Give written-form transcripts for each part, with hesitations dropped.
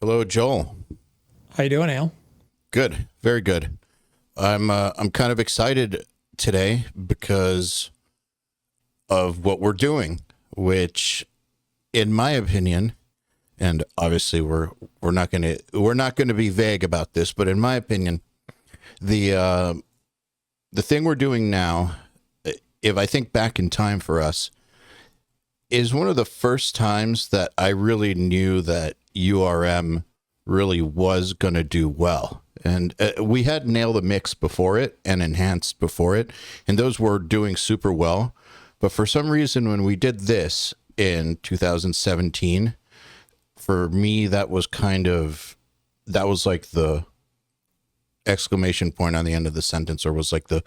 Hello, Joel. How you doing, Al? Good, very good. I'm kind of excited today because of what we're doing, which, in my opinion, and obviously we're not gonna be vague about this, but in my opinion, the thing we're doing now, if I think back in time for us, is one of the first times that I really knew that URM really was going to do well. And we had Nail the Mix before it and Enhanced before it, and those were doing super well. But for some reason, when we did this in 2017, for me, that was like the exclamation point on the end of the sentence, or was like the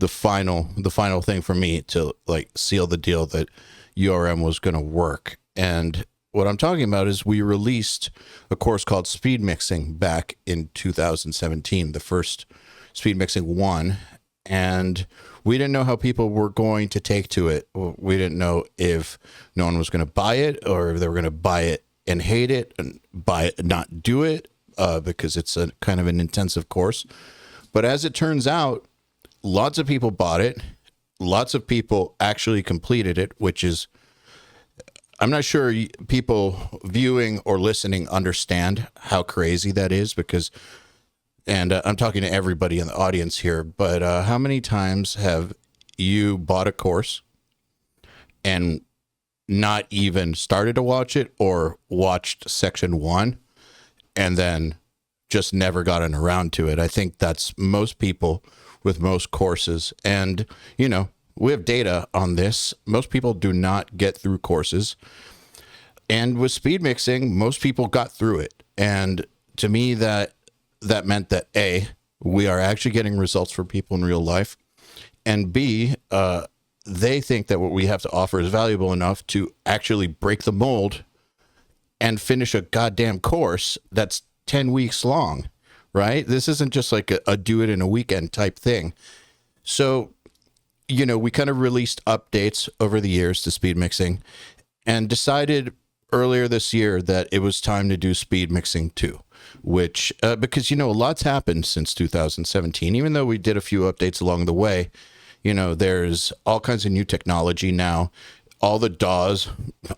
final thing for me to like seal the deal that URM was going to work. And what I'm talking about is we released a course called Speed Mixing back in 2017, the first Speed Mixing 1, and we didn't know how people were going to take to it. We didn't know if no one was going to buy it, or if they were going to buy it and hate it and buy it and not do it, because it's a kind of an intensive course. But as it turns out, lots of people bought it. Lots of people actually completed it, which is, I'm not sure people viewing or listening understand how crazy that is, because, and I'm talking to everybody in the audience here, but how many times have you bought a course and not even started to watch it, or watched section one and then just never gotten around to it? I think that's most people with most courses. And, we have data on this. Most people do not get through courses. And with speed mixing, most people got through it. And to me, that meant that A, we are actually getting results for people in real life. And B, they think that what we have to offer is valuable enough to actually break the mold and finish a goddamn course that's 10 weeks long, right? This isn't just like a do it in a weekend type thing. So, we kind of released updates over the years to speed mixing and decided earlier this year that it was time to do speed mixing 2, which, because, a lot's happened since 2017, even though we did a few updates along the way. There's all kinds of new technology now. All the DAWs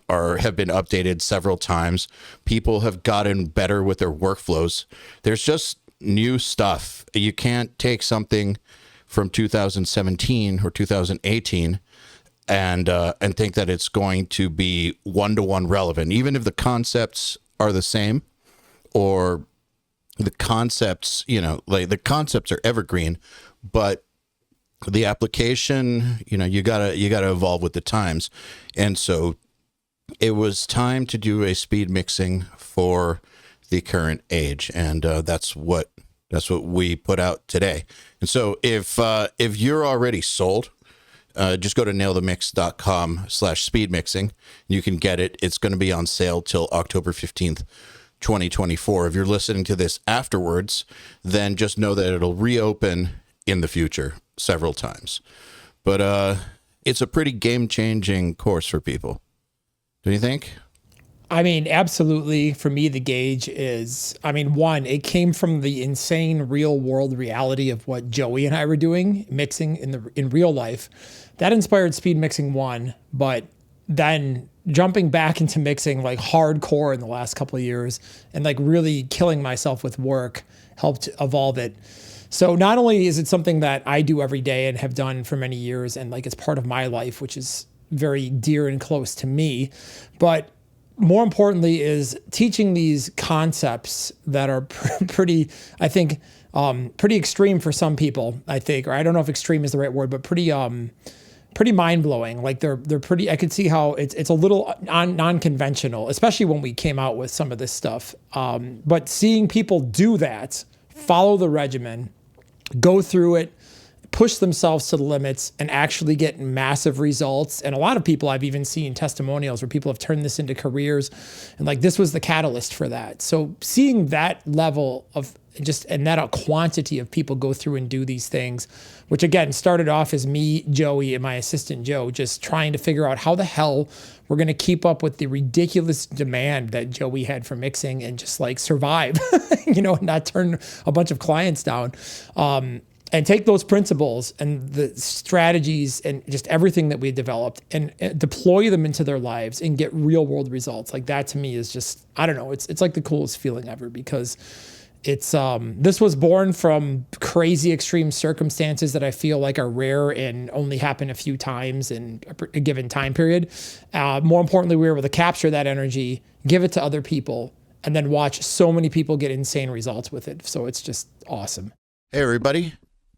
have been updated several times. People have gotten better with their workflows. There's just new stuff. You can't take something from 2017 or 2018 and think that it's going to be one-to-one relevant, even if the concepts are the same, or the concepts, like the concepts are evergreen, but the application, you gotta evolve with the times. And so it was time to do a speed mixing for the current age, and that's what we put out today. And so if you're already sold, just go to nailthemix.com/speedmixing. You can get it. It's going to be on sale till October 15th, 2024. If you're listening to this afterwards, then just know that it'll reopen in the future several times. But it's a pretty game-changing course for people. Do you think? I mean, absolutely. For me, the gauge is, one, it came from the insane real world reality of what Joey and I were doing, mixing in real life. That inspired Speed Mixing 1, but then jumping back into mixing like hardcore in the last couple of years and like really killing myself with work helped evolve it. So not only is it something that I do every day and have done for many years, and like it's part of my life, which is very dear and close to me, but more importantly is teaching these concepts that are pretty, I think, pretty extreme for some people, I think, or I don't know if extreme is the right word, but pretty mind blowing. Like they're pretty, I could see how it's a little non-conventional, especially when we came out with some of this stuff. But seeing people do that, follow the regimen, go through it, push themselves to the limits and actually get massive results. And a lot of people, I've even seen testimonials where people have turned this into careers, and like this was the catalyst for that. So seeing that level of and that a quantity of people go through and do these things, which again started off as me, Joey, and my assistant Joe, just trying to figure out how the hell we're going to keep up with the ridiculous demand that Joey had for mixing and just like survive, not turn a bunch of clients down. And take those principles and the strategies and just everything that we developed and deploy them into their lives and get real world results. Like that to me is just, I don't know, it's like the coolest feeling ever, because it's this was born from crazy extreme circumstances that I feel like are rare and only happen a few times in a given time period. More importantly, we were able to capture that energy, give it to other people, and then watch so many people get insane results with it. So it's just awesome. Hey, everybody.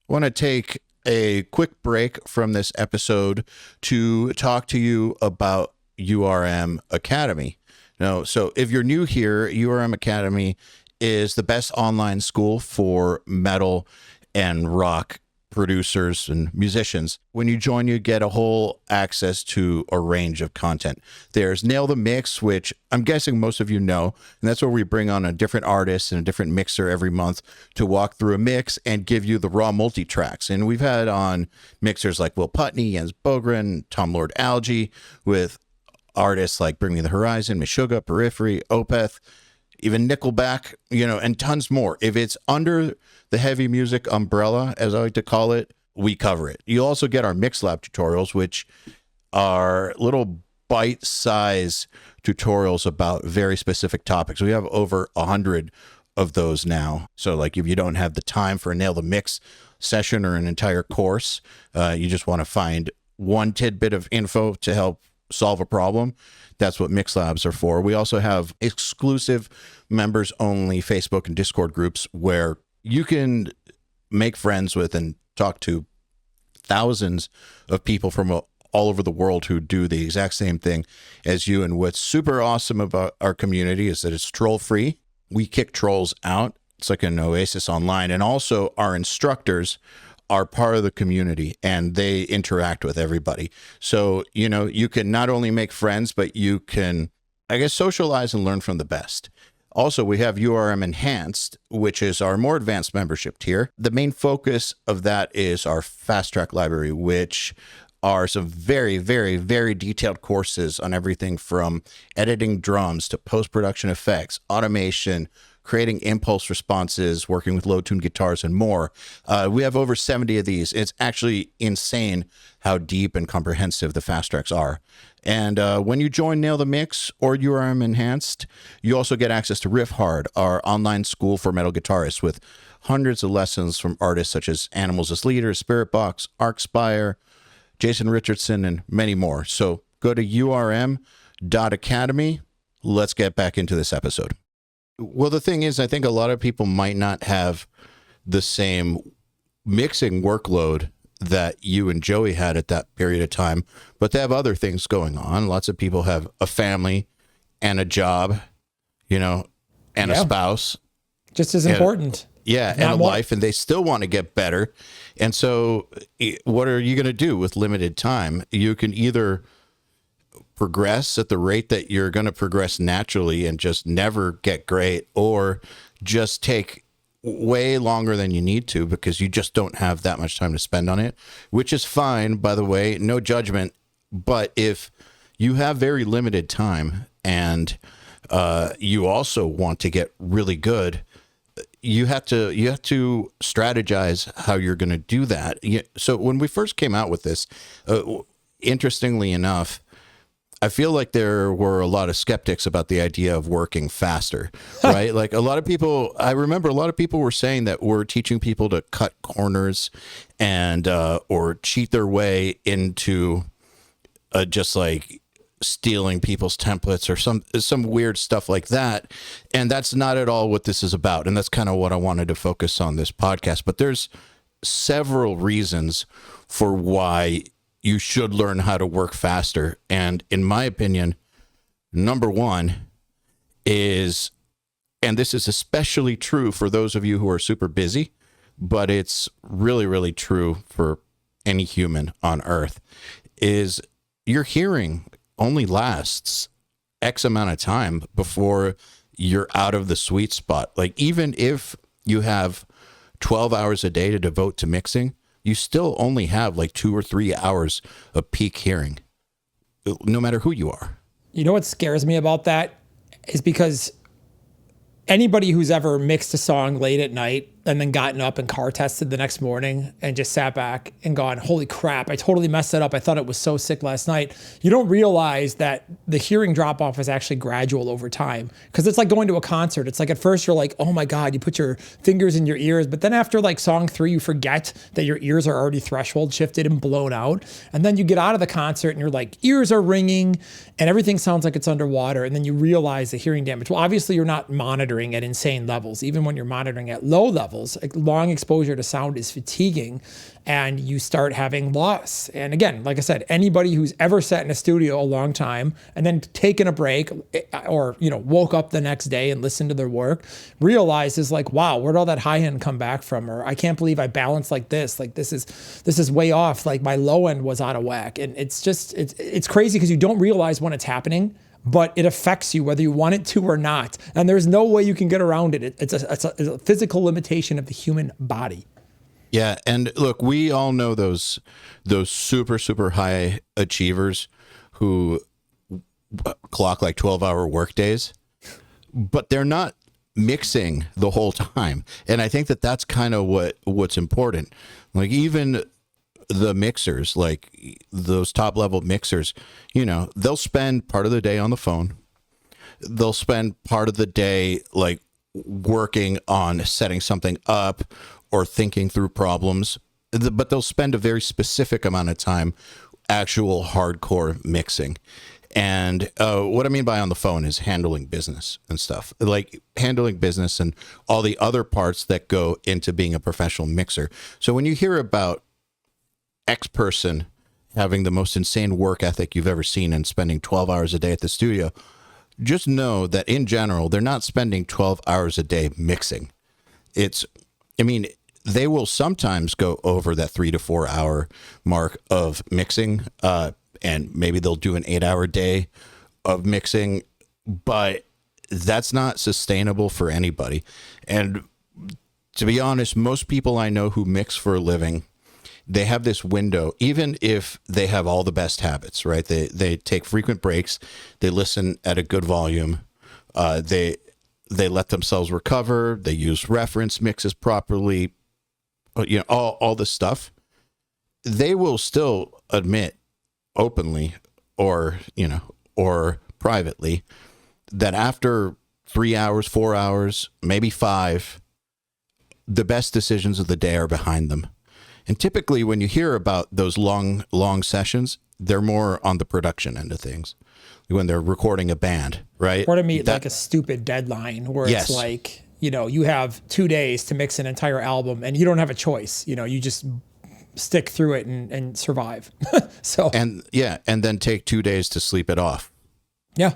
I want to take a quick break from this episode to talk to you about URM Academy. So if you're new here, URM Academy is the best online school for metal and rock producers and musicians. When you join, you get a whole access to a range of content. There's Nail the Mix, which I'm guessing most of you know, and that's where we bring on a different artist and a different mixer every month to walk through a mix and give you the raw multi-tracks. And we've had on mixers like Will Putney, Jens Bogren, Tom Lord Alge, with artists like Bring Me the Horizon, Meshuggah, Periphery, Opeth, even Nickelback, and tons more. If it's under the heavy music umbrella, as I like to call it, we cover it. You also get our Mix Lab tutorials, which are little bite-size tutorials about very specific topics. We have over 100 of those now. So like if you don't have the time for a Nail the Mix session or an entire course, you just want to find one tidbit of info to help solve a problem, that's what Mix Labs are for. We also have exclusive members only Facebook and Discord groups where you can make friends with and talk to thousands of people from all over the world who do the exact same thing as you. And what's super awesome about our community is that it's troll free. We kick trolls out. It's like an oasis online. And also our instructors are part of the community and they interact with everybody. So, you can not only make friends, but you can, socialize and learn from the best. Also, we have URM Enhanced, which is our more advanced membership tier. The main focus of that is our Fast Track library, which are some very, very, very detailed courses on everything from editing drums to post-production effects, automation, creating impulse responses, working with low-tuned guitars, and more. We have over 70 of these. It's actually insane how deep and comprehensive the Fast Tracks are. And when you join Nail the Mix or URM Enhanced, you also get access to Riff Hard, our online school for metal guitarists, with hundreds of lessons from artists such as Animals as Leaders, Spiritbox, Arcspire, Jason Richardson, and many more. So go to urm.academy. Let's get back into this episode. Well, the thing is, I think a lot of people might not have the same mixing workload that you and Joey had at that period of time, but they have other things going on. Lots of people have a family and a job, and a spouse. Just as important. Yeah, and a life, and they still want to get better. And so what are you going to do with limited time? You can either progress at the rate that you're going to progress naturally and just never get great, or just take way longer than you need to because you just don't have that much time to spend on it, which is fine, by the way, no judgment. But if you have very limited time and you also want to get really good, you have to strategize how you're going to do that. So when we first came out with this, interestingly enough, I feel like there were a lot of skeptics about the idea of working faster, right? Like I remember a lot of people were saying that we're teaching people to cut corners and, or cheat their way into just like stealing people's templates or some weird stuff like that. And that's not at all what this is about. And that's kind of what I wanted to focus on this podcast. But there's several reasons for why you should learn how to work faster. And in my opinion, number one is, and this is especially true for those of you who are super busy, but it's really, really true for any human on earth, is your hearing only lasts X amount of time before you're out of the sweet spot. Like, even if you have 12 hours a day to devote to mixing, you still only have like 2 or 3 hours of peak hearing, no matter who you are. You know what scares me about that is because anybody who's ever mixed a song late at night and then gotten up and car tested the next morning and just sat back and gone, holy crap, I totally messed that up. I thought it was so sick last night. You don't realize that the hearing drop off is actually gradual over time. Because it's like going to a concert. It's like at first you're like, oh my God, you put your fingers in your ears. But then after like song 3, you forget that your ears are already threshold shifted and blown out. And then you get out of the concert and you're like, ears are ringing and everything sounds like it's underwater. And then you realize the hearing damage. Well, obviously you're not monitoring at insane levels. Even when you're monitoring at low levels, long exposure to sound is fatiguing and you start having loss. And again, like I said, anybody who's ever sat in a studio a long time and then taken a break or, woke up the next day and listened to their work realizes like, wow, where'd all that high end come back from? Or I can't believe I balanced like this. Like this is way off. Like my low end was out of whack. And it's crazy because you don't realize when it's happening, but it affects you whether you want it to or not. And there's no way you can get around it. It's a physical limitation of the human body. Yeah, and look, we all know those super, super high achievers who clock like 12-hour work days, but they're not mixing the whole time. And I think that that's kind of what's important. Like even the mixers, like those top level mixers, they'll spend part of the day on the phone. They'll spend part of the day like working on setting something up or thinking through problems, but they'll spend a very specific amount of time actual hardcore mixing. And what I mean by on the phone is handling business and stuff, like handling business and all the other parts that go into being a professional mixer. So when you hear about X person having the most insane work ethic you've ever seen and spending 12 hours a day at the studio, just know that in general, they're not spending 12 hours a day mixing. They will sometimes go over that 3 to 4 hour mark of mixing, and maybe they'll do an 8-hour day of mixing, but that's not sustainable for anybody. And to be honest, most people I know who mix for a living, they have this window, even if they have all the best habits, right? They take frequent breaks. They listen at a good volume. They let themselves recover. They use reference mixes properly, all this stuff. They will still admit openly or privately that after 3 hours, 4 hours, maybe 5, the best decisions of the day are behind them. And typically when you hear about those long sessions, they're more on the production end of things, when they're recording a band, right? Or to meet like a stupid deadline where it's like, you have 2 days to mix an entire album and you don't have a choice. You just stick through it and survive. And then take 2 days to sleep it off. Yeah.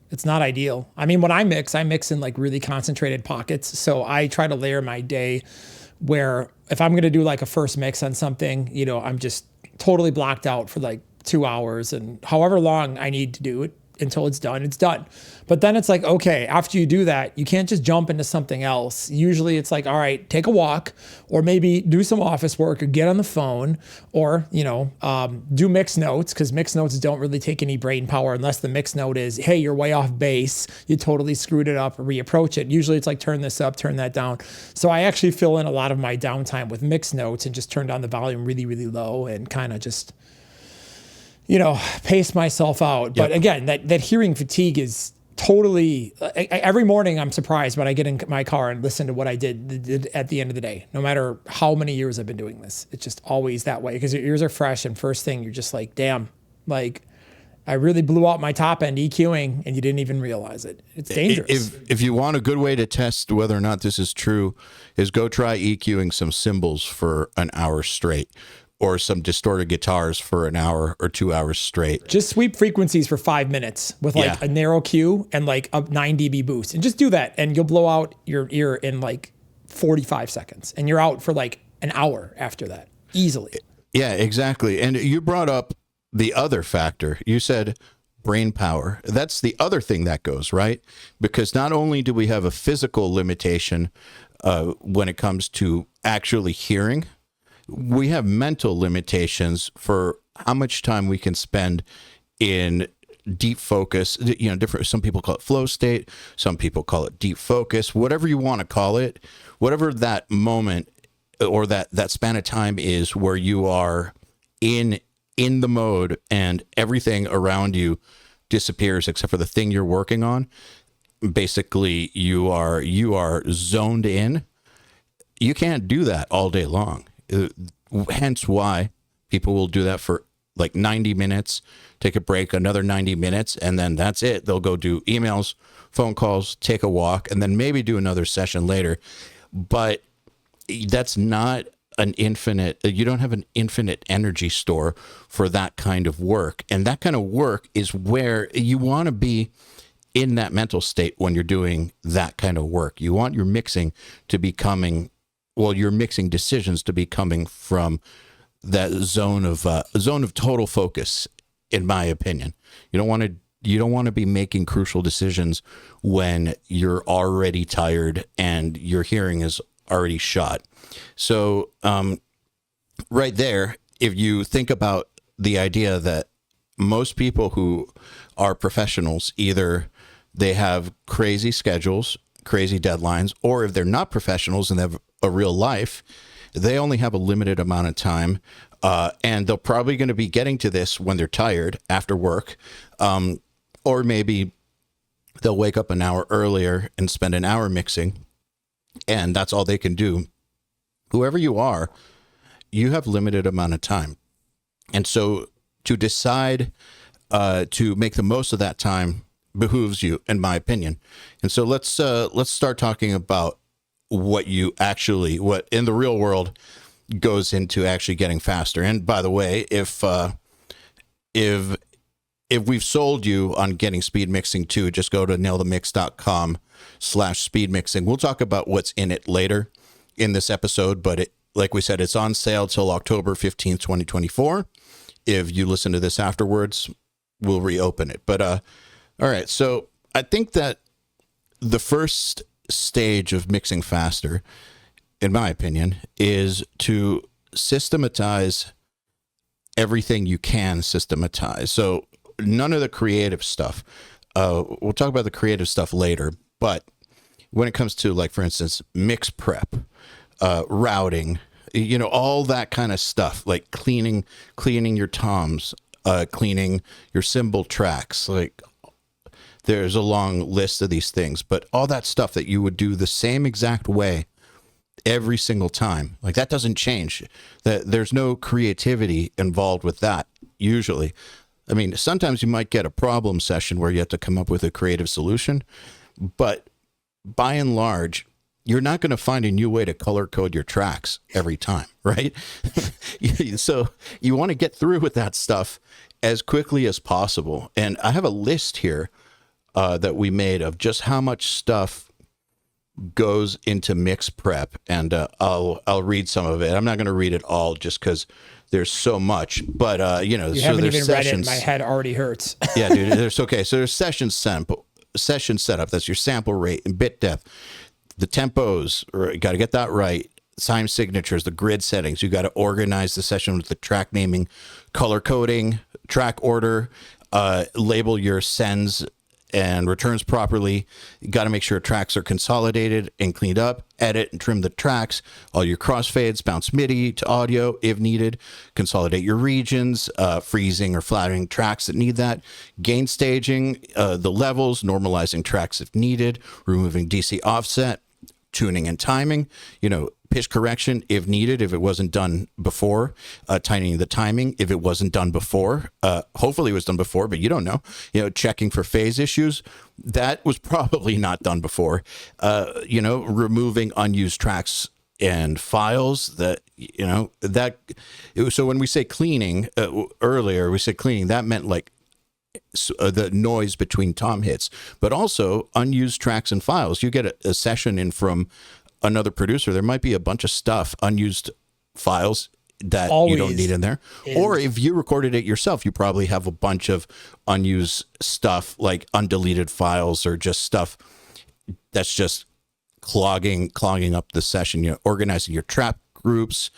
It's not ideal. I mean, when I mix in like really concentrated pockets. So I try to layer my day where if I'm going to do like a first mix on something, I'm just totally blocked out for like 2 hours and however long I need to do it until it's done. But then it's like, okay, after you do that, you can't just jump into something else. Usually it's like, all right, take a walk or maybe do some office work or get on the phone or, do mix notes, because mix notes don't really take any brain power unless the mix note is, hey, you're way off base. You totally screwed it up, reapproach it. Usually it's like, turn this up, turn that down. So I actually fill in a lot of my downtime with mix notes and just turn down the volume really, really low and kind of just pace myself out. But again, that hearing fatigue is totally, every morning I'm surprised when I get in my car and listen to what I did at the end of the day, no matter how many years I've been doing this. It's just always that way because your ears are fresh and first thing you're just like, damn, like I really blew out my top end EQing and you didn't even realize it. It's dangerous. If you want a good way to test whether or not this is true is go try EQing some cymbals for an hour straight, or some distorted guitars for an hour or 2 hours straight. Just sweep frequencies for 5 minutes with like a narrow Q and like a 9 dB boost. And just do that and you'll blow out your ear in like 45 seconds, and you're out for like an hour after that, easily. Yeah, exactly. And you brought up the other factor. You said brain power. That's the other thing that goes, right? Because not only do we have a physical limitation when it comes to actually hearing, we have mental limitations for how much time we can spend in deep focus. You know, different. Some people call it flow state. Some people call it deep focus. Whatever you want to call it, whatever that moment or that span of time is where you are in the mode and everything around you disappears except for the thing you're working on. Basically, you are zoned in. You can't do that all day long. Hence why people will do that for like 90 minutes, take a break, another 90 minutes, and then that's it. They'll go do emails, phone calls, take a walk, and then maybe do another session later. But that's not an infinite, you don't have an infinite energy store for that kind of work. And that kind of work is where you want to be in that mental state when you're doing that kind of work. You want your mixing to be coming, well, your mixing decisions to be coming from that zone of total focus, in my opinion. You don't want to be making crucial decisions when you're already tired and your hearing is already shot. So right there, if you think about the idea that most people who are professionals, either they have crazy schedules, crazy deadlines, or if they're not professionals and they have a real life, they only have a limited amount of time. And they're probably going to be getting to this when they're tired after work. Or maybe they'll wake up an hour earlier and spend an hour mixing, and that's all they can do. Whoever you are, you have limited amount of time. And so to decide to make the most of that time behooves you, in my opinion. And so let's start talking about what in the real world goes into actually getting faster. And by the way, if we've sold you on getting speed mixing too, just go to nailthemix.com/speed mixing. We'll talk about what's in it later in this episode, but like we said, it's on sale till October 15th, 2024. If you listen to this afterwards, we'll reopen it. But all right, so I think that the first stage of mixing faster, in my opinion, is to systematize everything you can systematize. So none of the creative stuff. We'll talk about the creative stuff later, but when it comes to, like, for instance, mix prep, routing, all that kind of stuff, like cleaning your toms, cleaning your cymbal tracks, like there's a long list of these things, but all that stuff that you would do the same exact way every single time, like that doesn't change. That there's no creativity involved with that usually. I mean, sometimes you might get a problem session where you have to come up with a creative solution, but by and large, you're not going to find a new way to color code your tracks every time, right? So you want to get through with that stuff as quickly as possible. And I have a list here that we made of just how much stuff goes into mix prep, and I'll read some of it. I'm not going to read it all just because there's so much, but you so haven't there's even sessions. read it. My head already hurts. Yeah, dude. There's okay. So there's session setup. That's your sample rate and bit depth, the tempos. You got to get that right. Time signatures, the grid settings. You got to organize the session with the track naming, color coding, track order, label your sends and returns properly. You got to make sure tracks are consolidated and cleaned up, edit and trim the tracks, all your crossfades, bounce MIDI to audio if needed, consolidate your regions, freezing or flattering tracks that need that, gain staging, the levels, normalizing tracks if needed, removing DC offset, tuning and timing, pitch correction if needed, if it wasn't done before, tightening the timing if it wasn't done before. Hopefully it was done before, but you don't know. Checking for phase issues, that was probably not done before. Removing unused tracks and files that. So when we say cleaning earlier, we said cleaning, that meant like the noise between tom hits, but also unused tracks and files. You get a session in from another producer, there might be a bunch of stuff, unused files that you don't Always need in there. is. Or if you recorded it yourself, you probably have a bunch of unused stuff, like undeleted files or just stuff that's just clogging up the session. You know, organizing your trap groups,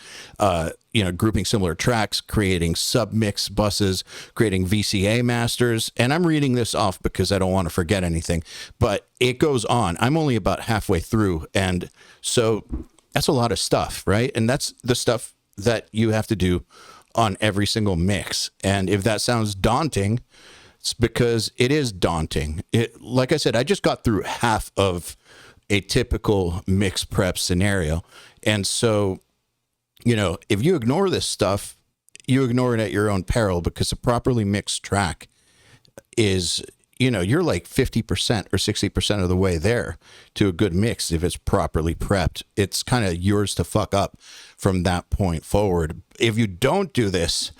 grouping similar tracks, creating submix buses, creating VCA masters. And I'm reading this off because I don't want to forget anything, but it goes on. I'm only about halfway through. And so that's a lot of stuff, right? And that's the stuff that you have to do on every single mix. And if that sounds daunting, it's because it is daunting. Like I said, I just got through half of a typical mix prep scenario. And so, you know, if you ignore this stuff, you ignore it at your own peril, because a properly mixed track is, you know, you're like 50% or 60% of the way there to a good mix. If it's properly prepped, it's kind of yours to fuck up from that point forward. If you don't do this,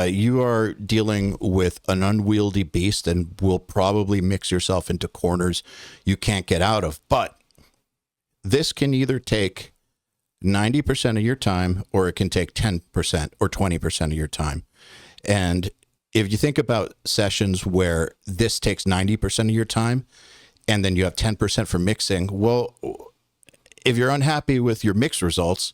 you are dealing with an unwieldy beast and will probably mix yourself into corners you can't get out of. But this can either take 90% of your time, or it can take 10% or 20% of your time. And if you think about sessions where this takes 90% of your time and then you have 10% for mixing, well, if you're unhappy with your mix results,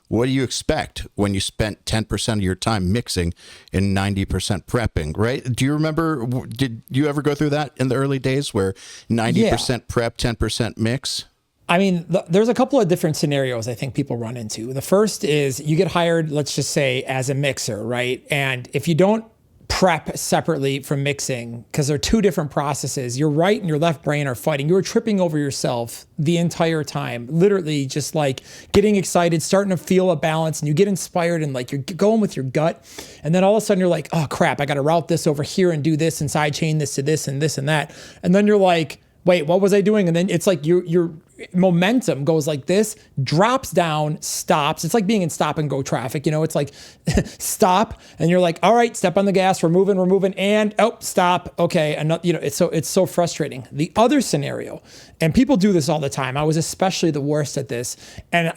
what do you expect when you spent 10% of your time mixing and 90% prepping, right? Do you remember, did you ever go through that in the early days where 90% prep, 10% mix? I mean, there's a couple of different scenarios I think people run into. The first is you get hired, let's just say, as a mixer, right? And if you don't prep separately from mixing, because they're two different processes, your right and your left brain are fighting. You're tripping over yourself the entire time, literally just like getting excited, starting to feel a balance, and you get inspired and like you're going with your gut. And then all of a sudden you're like, oh crap, I got to route this over here and do this and sidechain this to this and this and that. And then you're like, wait, what was I doing? And then it's like your momentum goes like this, drops down, stops. It's like being in stop and go traffic. You know, it's like stop, and you're like, all right, step on the gas. We're moving, and stop. Okay, and you know, it's so frustrating. The other scenario, and people do this all the time. I was especially the worst at this, and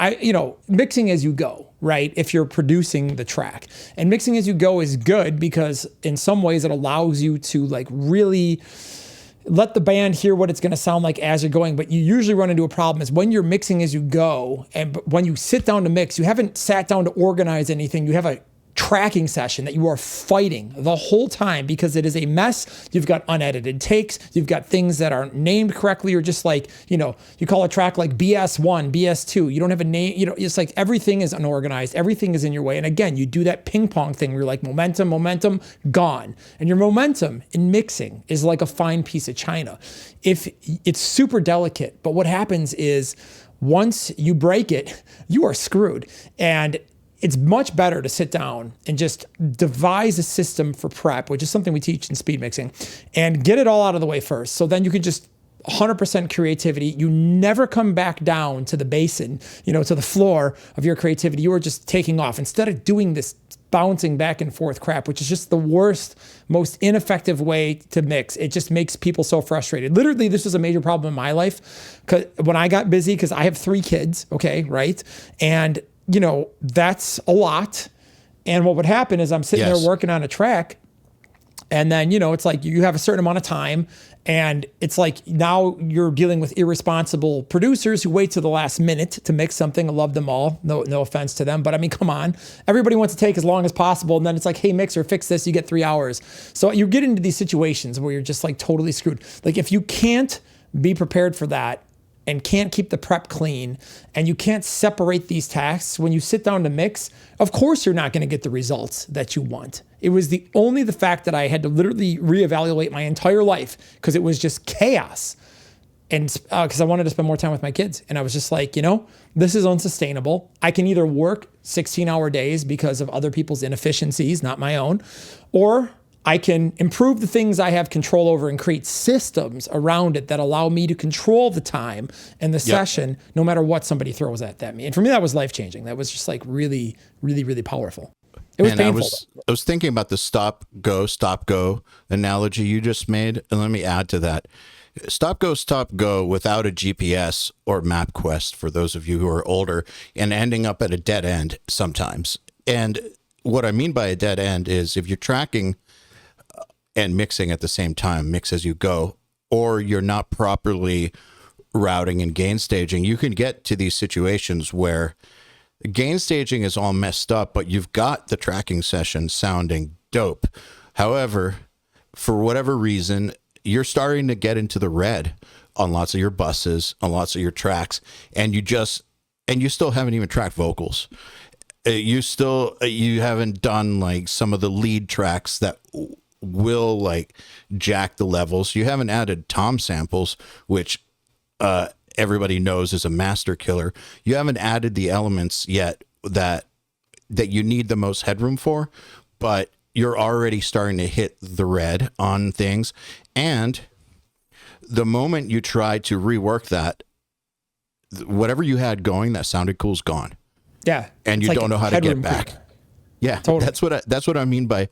mixing as you go, right? If you're producing the track, and mixing as you go is good because in some ways it allows you to like really let the band hear what it's going to sound like as you're going. But you usually run into a problem is when you're mixing as you go, and when you sit down to mix, you haven't sat down to organize anything. You have a tracking session that you are fighting the whole time because it is a mess. You've got unedited takes. You've got things that aren't named correctly, or just like, you know, you call a track like BS1, BS2. You don't have a name, you know, it's like everything is unorganized. Everything is in your way. And again, you do that ping pong thing where you're like momentum, gone. And your momentum in mixing is like a fine piece of china. If it's super delicate, but what happens is once you break it, you are screwed. And it's much better to sit down and just devise a system for prep, which is something we teach in speed mixing, and get it all out of the way first. So then you can just 100% creativity. You never come back down to the basin, you know, to the floor of your creativity. You are just taking off instead of doing this bouncing back and forth crap, which is just the worst, most ineffective way to mix. It just makes people so frustrated. Literally, this was a major problem in my life when I got busy, because I have 3 kids, okay, right? And you know, that's a lot. And what would happen is I'm sitting there working on a track, and then, you know, it's like you have a certain amount of time, and it's like now you're dealing with irresponsible producers who wait to the last minute to mix something. I love them all. No offense to them, but I mean, come on. Everybody wants to take as long as possible. And then it's like, hey, mixer, fix this. You get 3 hours. So you get into these situations where you're just like totally screwed. Like if you can't be prepared for that, and can't keep the prep clean, and you can't separate these tasks, when you sit down to mix, of course you're not going to get the results that you want. It was the fact that I had to literally reevaluate my entire life because it was just chaos. And because I wanted to spend more time with my kids. And I was just like, you know, this is unsustainable. I can either work 16-hour days because of other people's inefficiencies, not my own, or I can improve the things I have control over and create systems around it that allow me to control the time and the session, no matter what somebody throws at me. And for me, that was life-changing. That was just like really, really, really powerful. It was painful. I was thinking about the stop, go analogy you just made. And let me add to that. stop go without a GPS or MapQuest for those of you who are older and ending up at a dead end sometimes. And what I mean by a dead end is if you're tracking and mixing at the same time, mix as you go, or you're not properly routing and gain staging, you can get to these situations where gain staging is all messed up, but you've got the tracking session sounding dope. However, for whatever reason, you're starting to get into the red on lots of your buses, on lots of your tracks, and you still haven't even tracked vocals. You haven't done like some of the lead tracks that will like jack the levels. You haven't added tom samples, which everybody knows is a master killer. You haven't added the elements yet that you need the most headroom for, but you're already starting to hit the red on things. And the moment you try to rework that, whatever you had going that sounded cool is gone. Yeah. And you don't know how to get back. Creep. Yeah. Totally. That's what I mean by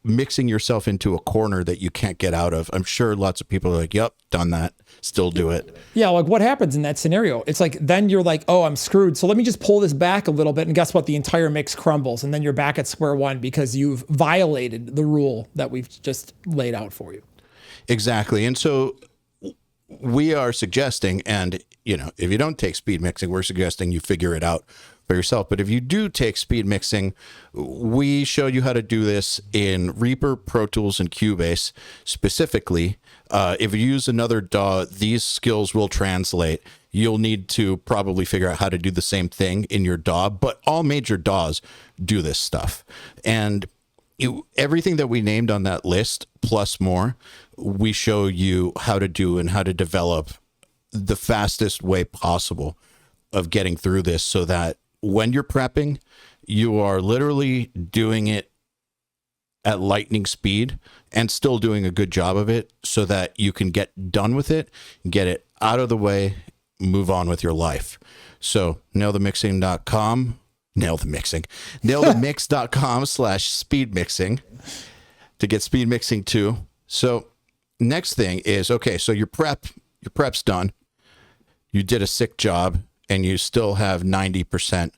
mixing yourself into a corner that you can't get out of. I'm sure lots of people are like, yep, done that. Still do it. Yeah, like what happens in that scenario? It's like, then you're like, oh, I'm screwed. So let me just pull this back a little bit. And guess what? The entire mix crumbles. And then you're back at square one because you've violated the rule that we've just laid out for you. Exactly. And so we are suggesting, and if you don't take speed mixing, we're suggesting you figure it out for yourself. But if you do take speed mixing, we show you how to do this in Reaper, Pro Tools, and Cubase specifically. If you use another DAW, these skills will translate. You'll need to probably figure out how to do the same thing in your DAW, but all major DAWs do this stuff. And everything that we named on that list, plus more, we show you how to do and how to develop the fastest way possible of getting through this so that when you're prepping, you are literally doing it at lightning speed and still doing a good job of it so that you can get done with it, get it out of the way, move on with your life. So nailthemixing.com, nailthemix.com/speed mixing to get speed mixing too. So next thing is, okay, so your prep's done. You did a sick job and you still have 90%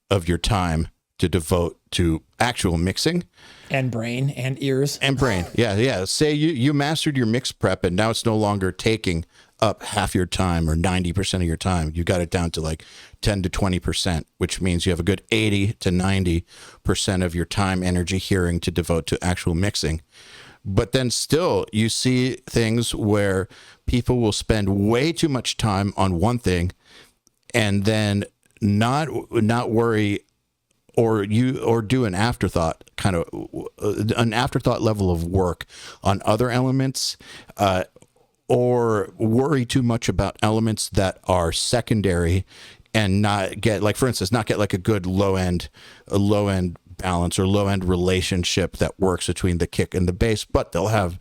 of your time to devote to actual mixing. And brain and ears. And brain. Yeah. Say you mastered your mix prep and now it's no longer taking up half your time or 90% of your time. You got it down to like 10 to 20%, which means you have a good 80 to 90% of your time, energy, hearing to devote to actual mixing. But then still you see things where people will spend way too much time on one thing and then not worry or do an afterthought level of work on other elements, or worry too much about elements that are secondary and not get, like, for instance, not get like a good low end balance or low end relationship that works between the kick and the bass, but they'll have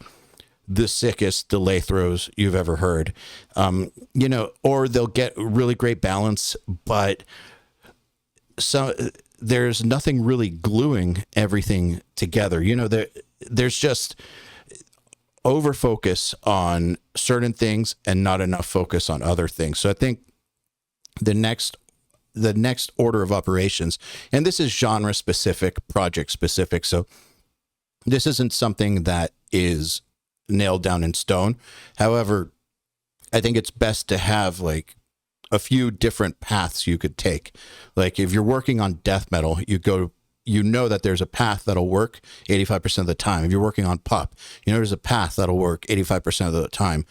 the sickest delay throws you've ever heard. Or they'll get really great balance, but there's nothing really gluing everything together. There's just over focus on certain things and not enough focus on other things. So I think the next order of operations, and this is genre specific, project specific. So this isn't something that is nailed down in stone. However, I think it's best to have like a few different paths you could take. Like if you're working on death metal, you know that there's a path that'll work 85% of the time. If you're working on pop, there's a path that'll work 85% of the time.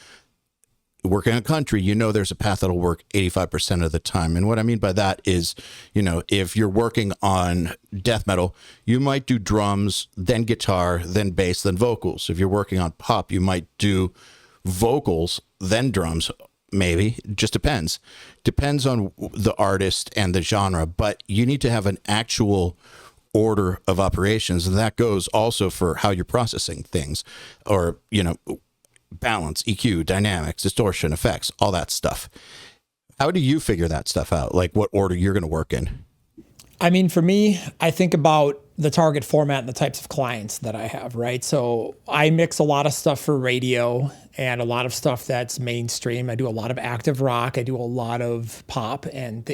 Working on country, there's a path that'll work 85% of the time. And what I mean by that is, if you're working on death metal, you might do drums, then guitar, then bass, then vocals. If you're working on pop, you might do vocals, then drums, maybe. It just depends. Depends on the artist and the genre, but you need to have an actual order of operations. And that goes also for how you're processing things, or, balance, EQ, dynamics, distortion, effects, all that stuff. How do you figure that stuff out? Like what order you're going to work in? I mean, for me, I think about the target format and the types of clients that I have, right? So I mix a lot of stuff for radio and a lot of stuff that's mainstream. I do a lot of active rock. I do a lot of pop and,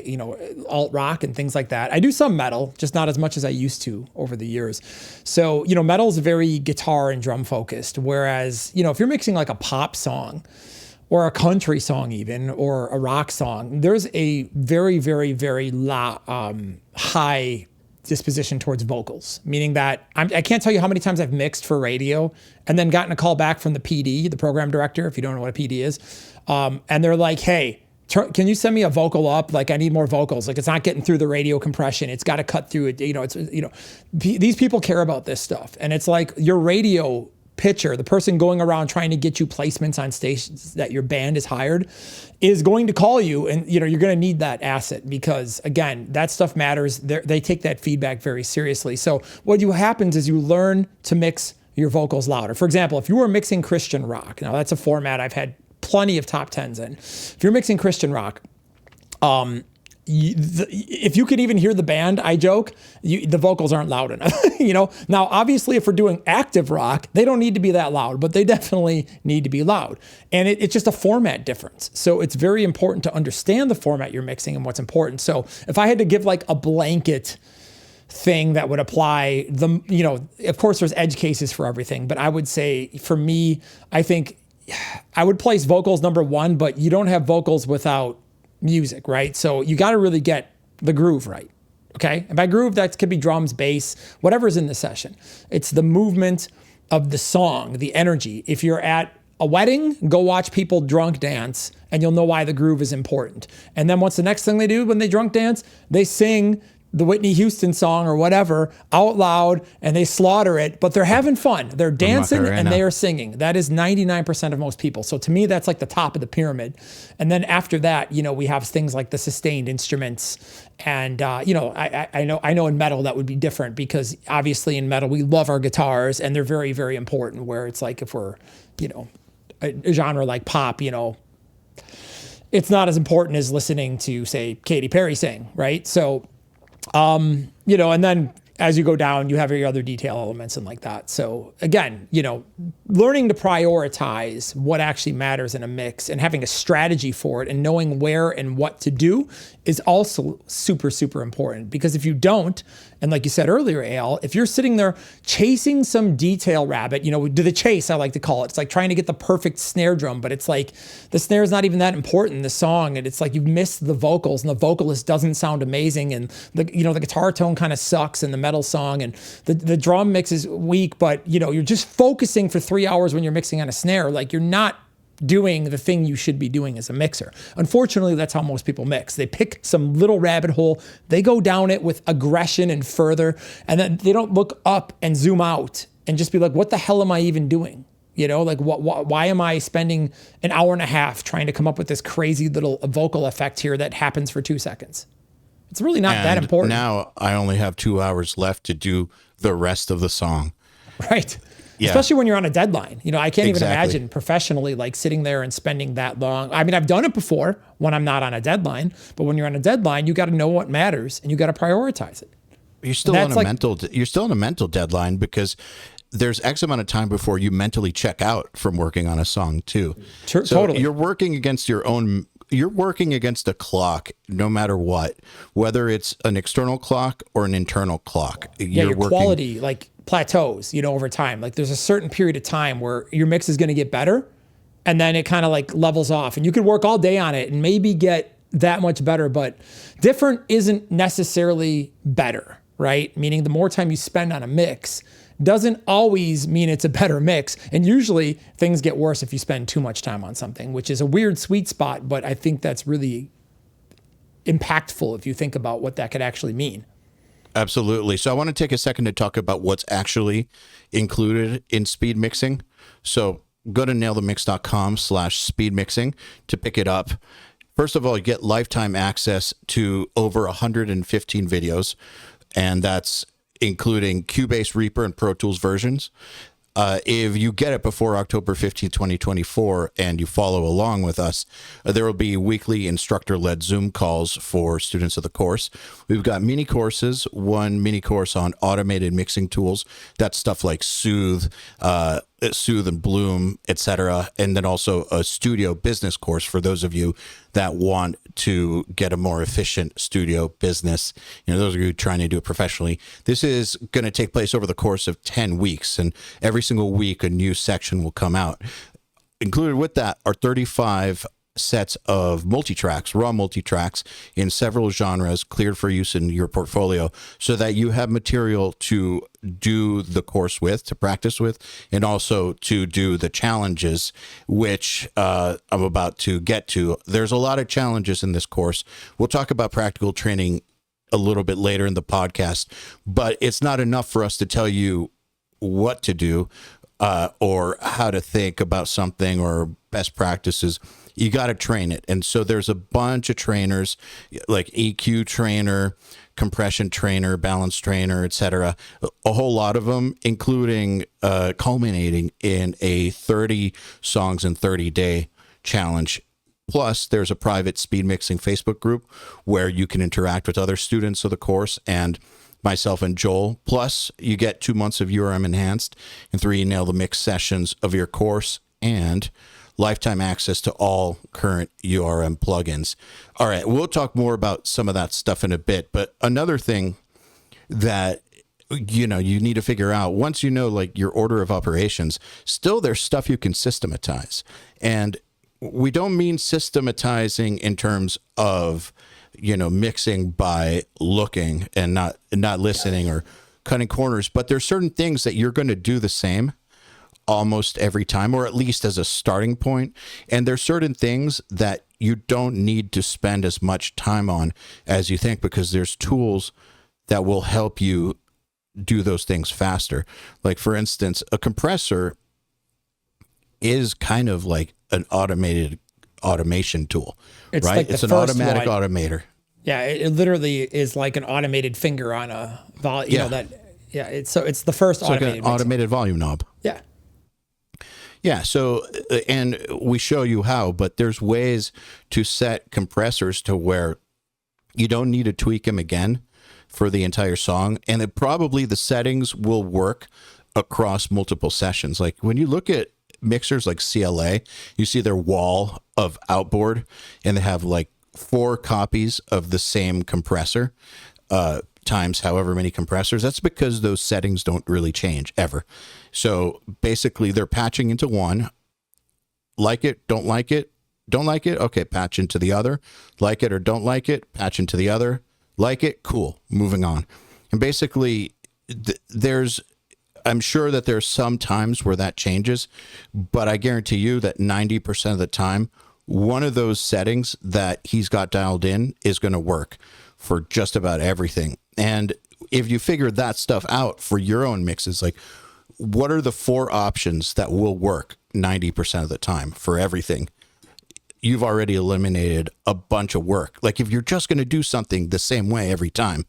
alt rock and things like that. I do some metal, just not as much as I used to over the years. So, metal is very guitar and drum focused. Whereas, if you're mixing like a pop song or a country song even, or a rock song, there's a very, very, very high disposition towards vocals, meaning that I can't tell you how many times I've mixed for radio and then gotten a call back from the PD, the program director, if you don't know what a PD is. And they're like, hey, can you send me a vocal up? Like I need more vocals. Like it's not getting through the radio compression. It's got to cut through it. These people care about this stuff. And it's like your radio pitcher, the person going around trying to get you placements on stations that your band is hired, is going to call you, and you're going to need that asset because again, that stuff matters. They take that feedback very seriously. So what happens is you learn to mix your vocals louder. For example, if you were mixing Christian rock, now that's a format I've had plenty of top 10s in. If you're mixing Christian rock, if you can even hear the band, I joke, the vocals aren't loud enough. Now, obviously, if we're doing active rock, they don't need to be that loud, but they definitely need to be loud. And it's just a format difference. So it's very important to understand the format you're mixing and what's important. So if I had to give like a blanket thing that would apply, of course, there's edge cases for everything, but I would say for me, I think I would place vocals number one, but you don't have vocals without music, right? So you got to really get the groove right. Okay. And by groove, that could be drums, bass, whatever's in the session. It's the movement of the song, the energy. If you're at a wedding, go watch people drunk dance and you'll know why the groove is important. And then what's the next thing they do when they drunk dance? They sing the Whitney Houston song or whatever out loud and they slaughter it, but they're having fun. They're dancing and they are singing. That is 99% of most people. So to me, that's like the top of the pyramid. And then after that, we have things like the sustained instruments. And, I know in metal that would be different because obviously in metal, we love our guitars and they're very, very important where it's like if we're, a genre like pop, it's not as important as listening to say Katy Perry sing, right? So, and then as you go down, you have your other detail elements and like that. So again, learning to prioritize what actually matters in a mix and having a strategy for it and knowing where and what to do is also super, super important because if you don't, and like you said earlier, EYAL, if you're sitting there chasing some detail rabbit, do the chase, I like to call it. It's like trying to get the perfect snare drum, but it's like the snare is not even that important in the song. And it's like you've missed the vocals and the vocalist doesn't sound amazing. And the guitar tone kind of sucks in the metal song and the drum mix is weak, but you're just focusing for 3 hours when you're mixing on a snare. Like you're not doing the thing you should be doing as a mixer. Unfortunately, that's how most people mix. They pick some little rabbit hole, they go down it with aggression and further, and then they don't look up and zoom out and just be like, what the hell am I even doing? Why am I spending an hour and a half trying to come up with this crazy little vocal effect here that happens for 2 seconds? It's really not that important. Now I only have 2 hours left to do the rest of the song. Right. Yeah. Especially when you're on a deadline. I can't even imagine professionally like sitting there and spending that long. I mean, I've done it before when I'm not on a deadline, but when you're on a deadline, you got to know what matters and you got to prioritize it. You're still on a mental deadline because there's X amount of time before you mentally check out from working on a song too. So totally. You're working against you're working against a clock no matter what, whether it's an external clock or an internal clock. Your quality plateaus, over time. Like there's a certain period of time where your mix is going to get better and then it kind of like levels off and you could work all day on it and maybe get that much better, but different isn't necessarily better, right? Meaning the more time you spend on a mix doesn't always mean it's a better mix. And usually things get worse if you spend too much time on something, which is a weird sweet spot, but I think that's really impactful if you think about what that could actually mean. Absolutely. So I want to take a second to talk about what's actually included in speed mixing. So go to nailthemix.com/speed mixing to pick it up. First of all, you get lifetime access to over 115 videos, and that's including Cubase, Reaper, and Pro Tools versions. If you get it before October 15th, 2024, and you follow along with us, there will be weekly instructor-led Zoom calls for students of the course. We've got mini courses, one mini course on automated mixing tools. That's stuff like Soothe and Bloom, etc. And then also a studio business course for those of you that want to get a more efficient studio business. Those of you trying to do it professionally. This is going to take place over the course of 10 weeks, and every single week a new section will come out. Included with that are 35 sets of multi-tracks, raw multi-tracks in several genres, cleared for use in your portfolio, so that you have material to do the course with, to practice with, and also to do the challenges, which I'm about to get to. There's a lot of challenges in this course. We'll talk about practical training a little bit later in the podcast, but it's not enough for us to tell you what to do or how to think about something or best practices. You got to train it. And so there's a bunch of trainers like EQ trainer, compression trainer, balance trainer, etc. A whole lot of them, including culminating in a 30 songs in 30-day challenge. Plus, there's a private speed mixing Facebook group where you can interact with other students of the course and myself and Joel. Plus, you get 2 months of URM Enhanced and 3 Nail the Mix sessions of your course and lifetime access to all current URM plugins. All right, we'll talk more about some of that stuff in a bit, but another thing that you need to figure out, once you know like your order of operations, still there's stuff you can systematize. And we don't mean systematizing in terms of mixing by looking and not listening or cutting corners, but there's certain things that you're going to do the same almost every time, or at least as a starting point. And there's certain things that you don't need to spend as much time on as you think, because there's tools that will help you do those things faster. Like, for instance, a compressor is kind of like an automation tool, it's right? like It's an automatic automator. Yeah, it literally is like an automated finger on a volume. It's the first automated, like an automated volume knob. Yeah. Yeah. So, and we show you how, but there's ways to set compressors to where you don't need to tweak them again for the entire song. And probably the settings will work across multiple sessions. Like when you look at mixers like CLA, you see their wall of outboard and they have like 4 copies of the same compressor, times however many compressors. That's because those settings don't really change ever. So basically they're patching into one. Like it, don't like it, don't like it. Okay, patch into the other. Like it or don't like it, patch into the other. Like it, cool, moving on. And basically I'm sure that there's some times where that changes, but I guarantee you that 90% of the time, one of those settings that he's got dialed in is going to work for just about everything. And if you figure that stuff out for your own mixes, like what are the 4 options that will work 90% of the time for everything? You've already eliminated a bunch of work. Like if you're just going to do something the same way every time,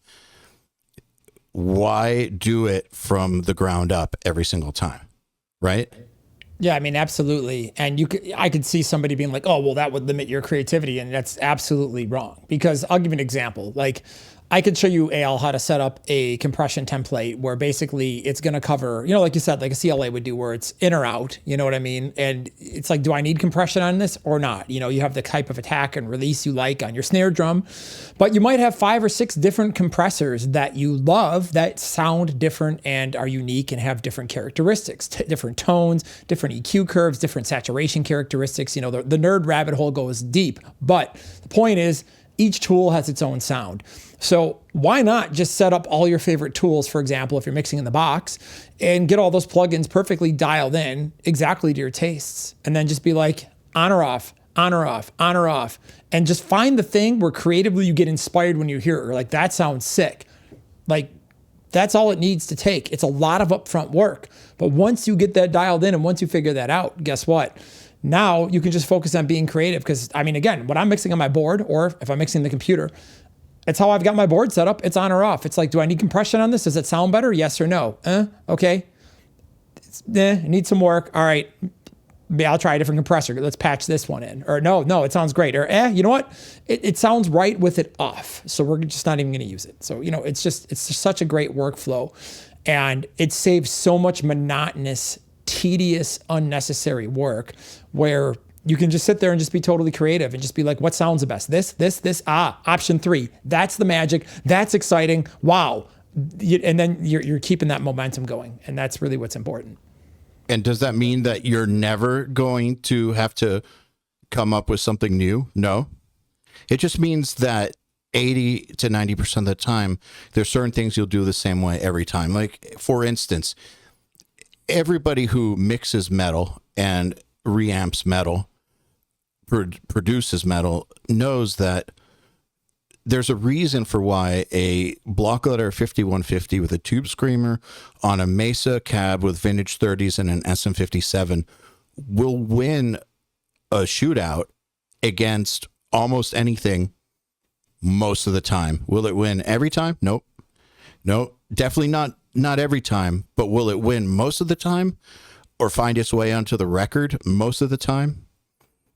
why do it from the ground up every single time? Right? Yeah, I mean, absolutely. And I could see somebody being like, oh, well, that would limit your creativity. And that's absolutely wrong, because I'll give you an example. Like I could show you, EYAL, how to set up a compression template where basically it's going to cover, like you said, like a CLA would do, where it's in or out, you know what I mean? And it's like, do I need compression on this or not? You have the type of attack and release you like on your snare drum, but you might have 5 or 6 different compressors that you love that sound different and are unique and have different characteristics, different tones, different EQ curves, different saturation characteristics. The nerd rabbit hole goes deep, but the point is each tool has its own sound. So why not just set up all your favorite tools, for example, if you're mixing in the box, and get all those plugins perfectly dialed in exactly to your tastes, and then just be like on or off, on or off, on or off, and just find the thing where creatively you get inspired when you hear it. Or like, that sounds sick. Like that's all it needs to take. It's a lot of upfront work. But once you get that dialed in and once you figure that out, guess what? Now you can just focus on being creative. Because I mean, again, when I'm mixing on my board, or if I'm mixing the computer, it's how I've got my board set up. It's on or off. It's like, do I need compression on this? Does it sound better? Yes or no? Okay. it needs some work. All right, maybe I'll try a different compressor. Let's patch this one in. Or no, it sounds great. Or you know what? It sounds right with it off. So we're just not even going to use it. So, it's just such a great workflow. And it saves so much monotonous, tedious, unnecessary work where you can just sit there and just be totally creative and just be like, what sounds the best? This, option 3. That's the magic. That's exciting. Wow. And then you're keeping that momentum going. And that's really what's important. And does that mean that you're never going to have to come up with something new? No. It just means that 80 to 90% of the time, there's certain things you'll do the same way every time. Like, for instance, everybody who mixes metal and reamps metal, produces metal, knows that there's a reason for why a block letter 5150 with a tube screamer on a Mesa cab with vintage 30s and an SM57 will win a shootout against almost anything most of the time. Will it win every time? Nope. No, definitely not every time, but will it win most of the time or find its way onto the record most of the time?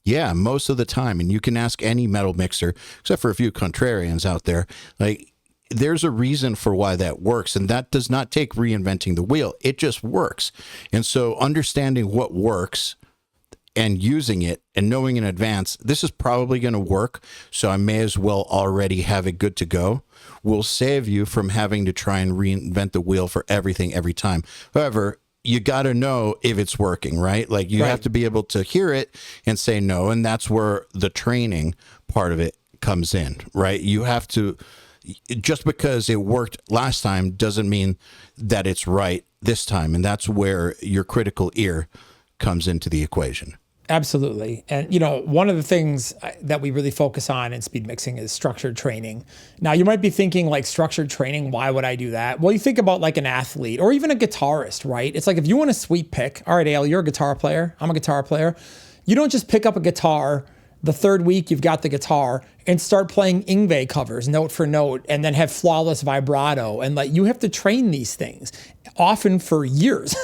Yeah, most of the time. And you can ask any metal mixer, except for a few contrarians out there, like, there's a reason for why that works. And that does not take reinventing the wheel. It just works. And so understanding what works and using it and knowing in advance, this is probably going to work, so I may as well already have it good to go, will save you from having to try and reinvent the wheel for everything every time. However, you got to know if it's working, right? Like, you have to be able to hear it and say no. And that's where the training part of it comes in, right? You have to, just because it worked last time doesn't mean that it's right this time. And that's where your critical ear comes into the equation. Absolutely. And, one of the things that we really focus on in speed mixing is structured training. Now, you might be thinking, like, structured training, why would I do that? Well, you think about like an athlete or even a guitarist, right? It's like, if you want a sweep pick, all right, Eyal, you're a guitar player. I'm a guitar player. You don't just pick up a guitar the third week you've got the guitar and start playing Yngwie covers note for note and then have flawless vibrato. And like, you have to train these things often for years,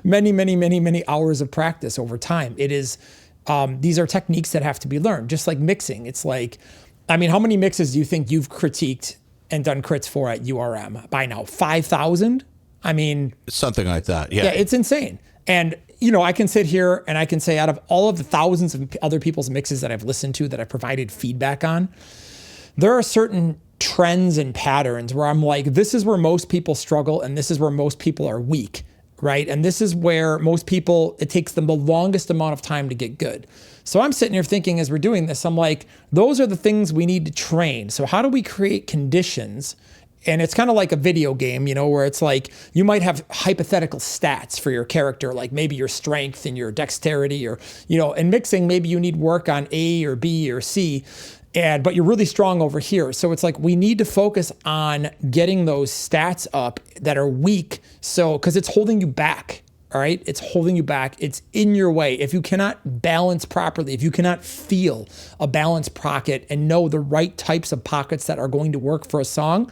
many hours of practice over time. It is, these are techniques that have to be learned, just like mixing. It's like, how many mixes do you think you've critiqued and done crits for at URM by now? 5,000? Something like that. Yeah. Yeah, it's insane. And, I can sit here and I can say, out of all of the thousands of other people's mixes that I've listened to, that I've provided feedback on, there are certain trends and patterns where I'm like, this is where most people struggle and this is where most people are weak, right? And this is where most people, it takes them the longest amount of time to get good. So I'm sitting here thinking, as we're doing this, I'm like, those are the things we need to train. So how do we create conditions? And it's kind of like a video game, where it's like you might have hypothetical stats for your character, like maybe your strength and your dexterity, or, in mixing, maybe you need work on A or B or C, but you're really strong over here. So it's like, we need to focus on getting those stats up that are weak. So, because it's holding you back. All right. It's holding you back. It's in your way. If you cannot balance properly, if you cannot feel a balanced pocket and know the right types of pockets that are going to work for a song,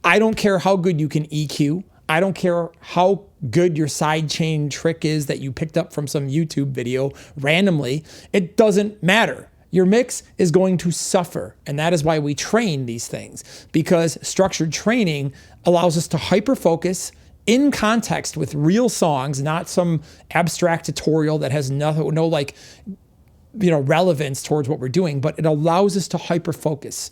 I don't care how good you can EQ. I don't care how good your side chain trick is that you picked up from some YouTube video randomly. It doesn't matter. Your mix is going to suffer. And that is why we train these things, because structured training allows us to hyper-focus in context with real songs, not some abstract tutorial that has no relevance towards what we're doing, but it allows us to hyper-focus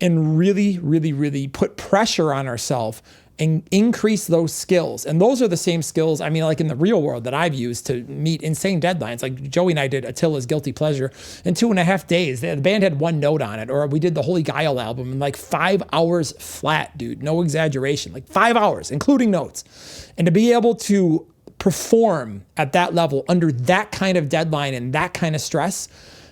and really put pressure on ourselves and increase those skills. And those are the same skills, like in the real world, that I've used to meet insane deadlines. Like Joey and I did Attila's Guilty Pleasure in 2.5 days. The band had one note on it. Or we did the Holy Guile album in like 5 hours flat, dude. No exaggeration. Like 5 hours, including notes. And to be able to perform at that level under that kind of deadline and that kind of stress,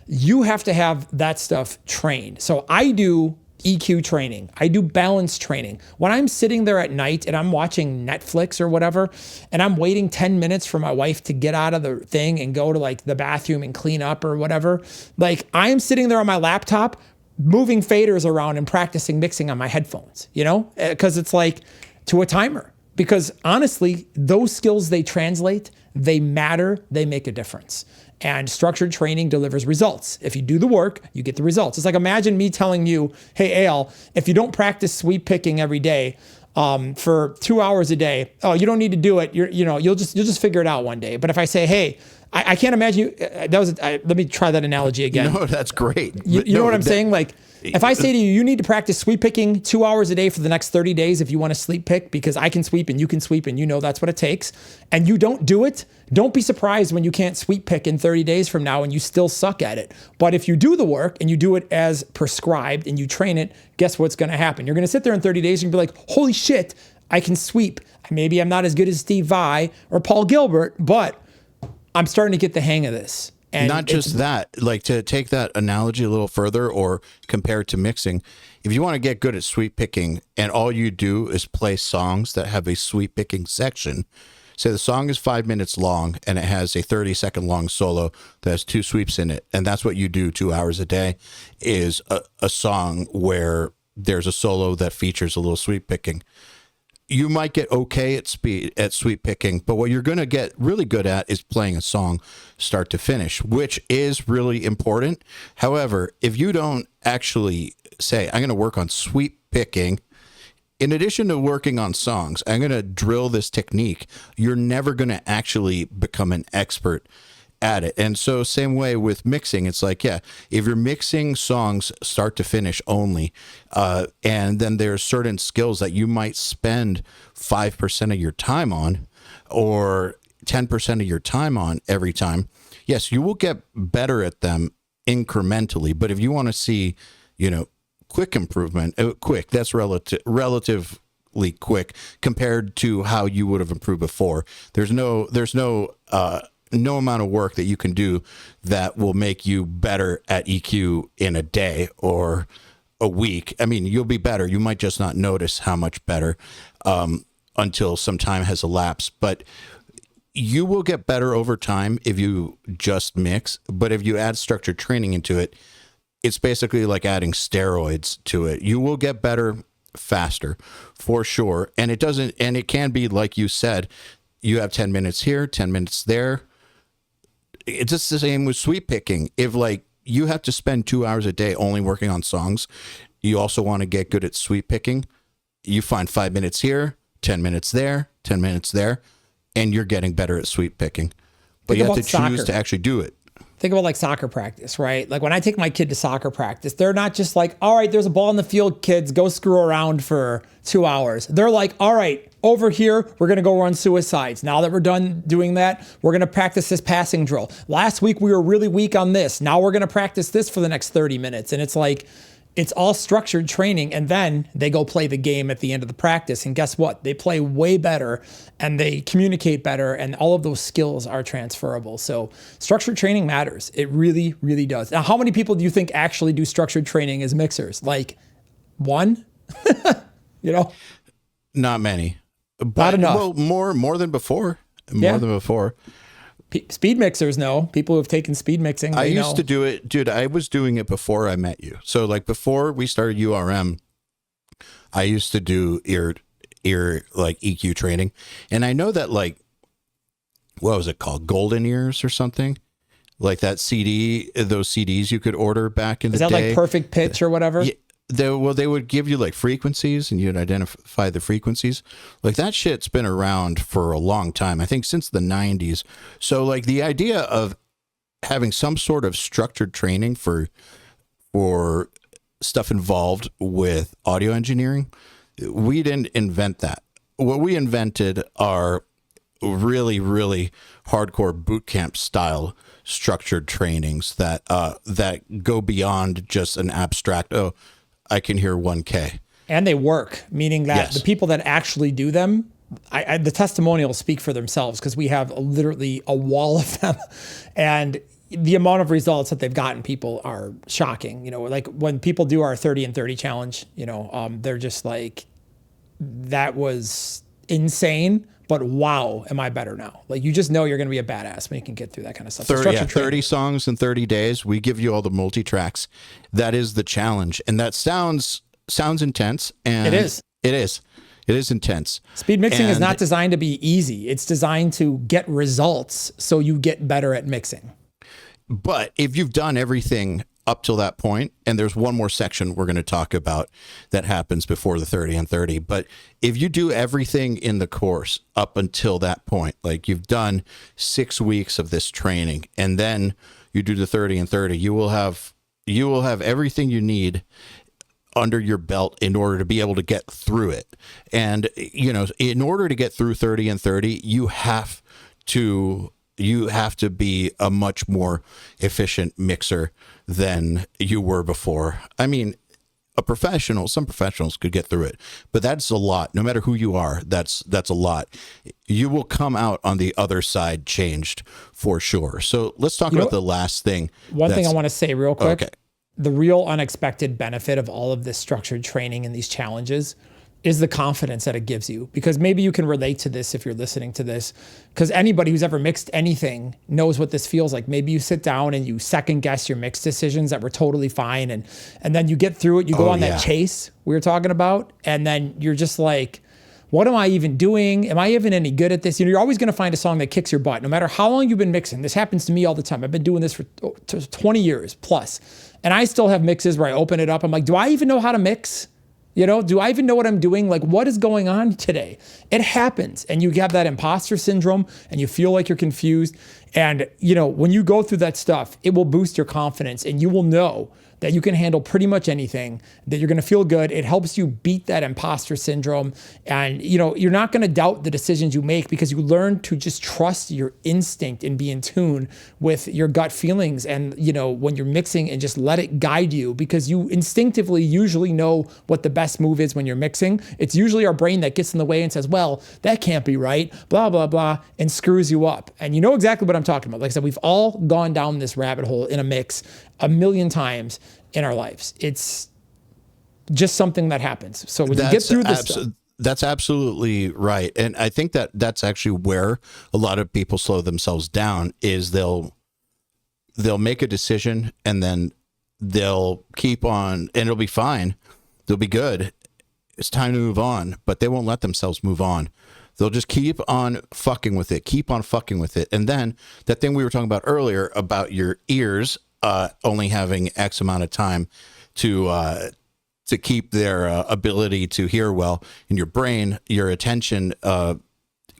you have to have that stuff trained. So I do EQ training. I do balance training. When I'm sitting there at night and I'm watching Netflix or whatever, and I'm waiting 10 minutes for my wife to get out of the thing and go to like the bathroom and clean up or whatever, like I'm sitting there on my laptop, moving faders around and practicing mixing on my headphones, because it's like to a timer. because honestly, those skills, they translate, they matter, they make a difference. And structured training delivers results. If you do the work, you get the results. It's like, imagine me telling you, hey, Eyal, if you don't practice sweep picking every day for 2 hours a day, oh, you don't need to do it. You'll just figure it out one day. But if I say, hey, I can't imagine you, let me try that analogy again. No, that's great. You know what I'm saying? Like, if I say to you, you need to practice sweep picking 2 hours a day for the next 30 days if you want to sleep pick, because I can sweep and you can sweep and that's what it takes, and you don't do it, don't be surprised when you can't sweep pick in 30 days from now and you still suck at it. But if you do the work and you do it as prescribed and you train it, guess what's going to happen? You're going to sit there in 30 days and be like, holy shit, I can sweep. Maybe I'm not as good as Steve Vai or Paul Gilbert, but I'm starting to get the hang of this. And not just that, like, to take that analogy a little further or compare it to mixing, if you want to get good at sweep picking and all you do is play songs that have a sweep picking section, say the song is 5 minutes long and it has a 30-second long solo that has 2 sweeps in it, and that's what you do 2 hours a day, is a song where there's a solo that features a little sweep picking. You might get okay at sweep picking, but what you're going to get really good at is playing a song start to finish, which is really important. However, if you don't actually say, I'm going to work on sweep picking, in addition to working on songs, I'm going to drill this technique, you're never going to actually become an expert at it. And so same way with mixing, it's like, yeah, if you're mixing songs start to finish only, and then there's certain skills that you might spend 5% of your time on or 10% of your time on every time, yes, you will get better at them incrementally. But if you want to see, quick improvement, that's relatively quick compared to how you would have improved before. There's no amount of work that you can do that will make you better at EQ in a day or a week. I mean, you'll be better. You might just not notice how much better until some time has elapsed. But you will get better over time if you just mix. But if you add structured training into it, it's basically like adding steroids to it. You will get better faster for sure. And it can be, like you said, you have 10 minutes here, 10 minutes there. It's just the same with sweep picking. If like you have to spend 2 hours a day only working on songs, you also want to get good at sweep picking. You find 5 minutes here, 10 minutes there, 10 minutes there, and you're getting better at sweep picking. But you have to choose to actually do it. Think about like soccer practice, right? Like when I take my kid to soccer practice, they're not just like, all right, there's a ball in the field, kids, go screw around for 2 hours. They're like, all right, over here, we're going to go run suicides. Now that we're done doing that, we're going to practice this passing drill. Last week, we were really weak on this. Now we're going to practice this for the next 30 minutes. And it's like, it's all structured training. And then they go play the game at the end of the practice. And guess what? They play way better and they communicate better. And all of those skills are transferable. So structured training matters. It really, really does. Now, how many people do you think actually do structured training as mixers? Like one? Not many. But, not enough. Well, more than before. More than before. Speed mixers know. People who have taken speed mixing. I used to do it, dude. I was doing it before I met you. So like before we started URM, I used to do ear like EQ training, and I know that like, what was it called, Golden Ears or something, like that CD, those CDs you could order back in the day. Is that like Perfect Pitch or whatever? Yeah. They would give you like frequencies and you'd identify the frequencies. Like that shit's been around for a long time. I think since the 90s. So like the idea of having some sort of structured training for stuff involved with audio engineering, we didn't invent that. What we invented are really, really hardcore boot camp style structured trainings that go beyond just an abstract, I can hear 1K. And they work, meaning that the people that actually do them, the testimonials speak for themselves because we have literally a wall of them. And the amount of results that they've gotten, people are shocking. Like when people do our 30 and 30 challenge, they're just like, that was insane. But wow, am I better now? Like you just know you're going to be a badass when you can get through that kind of stuff. 30 songs in 30 days. We give you all the multi-tracks. That is the challenge. And that sounds intense. And it is. It is. It is intense. Speed mixing is And- not designed to be easy. It's designed to get results so you get better at mixing. But if you've done everything up till that point, and there's one more section we're going to talk about that happens before the 30 and 30, but if you do everything in the course up until that point, like you've done 6 weeks of this training, and then you do the 30 and 30, you will have everything you need under your belt in order to be able to get through it. And, you know, in order to get through 30 and 30, you have to be a much more efficient mixer than you were before. I mean, some professionals could get through it, but that's a lot. No matter who you are, that's a lot. You will come out on the other side changed for sure. So let's talk about the last thing. One thing I want to say real quick. Okay. The real unexpected benefit of all of this structured training and these challenges is the confidence that it gives you. Because maybe you can relate to this if you're listening to this, because anybody who's ever mixed anything knows what this feels like. Maybe you sit down and you second guess your mix decisions that were totally fine. And then you get through it, you go on that chase we were talking about, and then you're just like, what am I even doing? Am I even any good at this? You know, you're always going to find a song that kicks your butt, no matter how long you've been mixing. This happens to me all the time. I've been doing this for 20 years plus. And I still have mixes where I open it up. I'm like, do I even know how to mix? You know, do I even know what I'm doing? Like, what is going on today? It happens. And you have that imposter syndrome and you feel like you're confused. And, you know, when you go through that stuff, it will boost your confidence and you will know that you can handle pretty much anything, that you're going to feel good. It helps you beat that imposter syndrome. And, you know, you're not going to doubt the decisions you make because you learn to just trust your instinct and be in tune with your gut feelings. And, you know, when you're mixing and just let it guide you, because you instinctively usually know what the best move is when you're mixing. It's usually our brain that gets in the way and says, well, that can't be right, blah, blah, blah, and screws you up. And you know exactly what I'm talking about. Like I said, we've all gone down this rabbit hole in a mix a million times in our lives. It's just something that happens. So when you get through this stuff, that's absolutely right. And I think that that's actually where a lot of people slow themselves down is they'll make a decision and then they'll keep on and it'll be fine. They'll be good. It's time to move on, but they won't let themselves move on. They'll just keep on fucking with it. And then that thing we were talking about earlier about your ears only having X amount of time to keep their ability to hear well, in your brain, your attention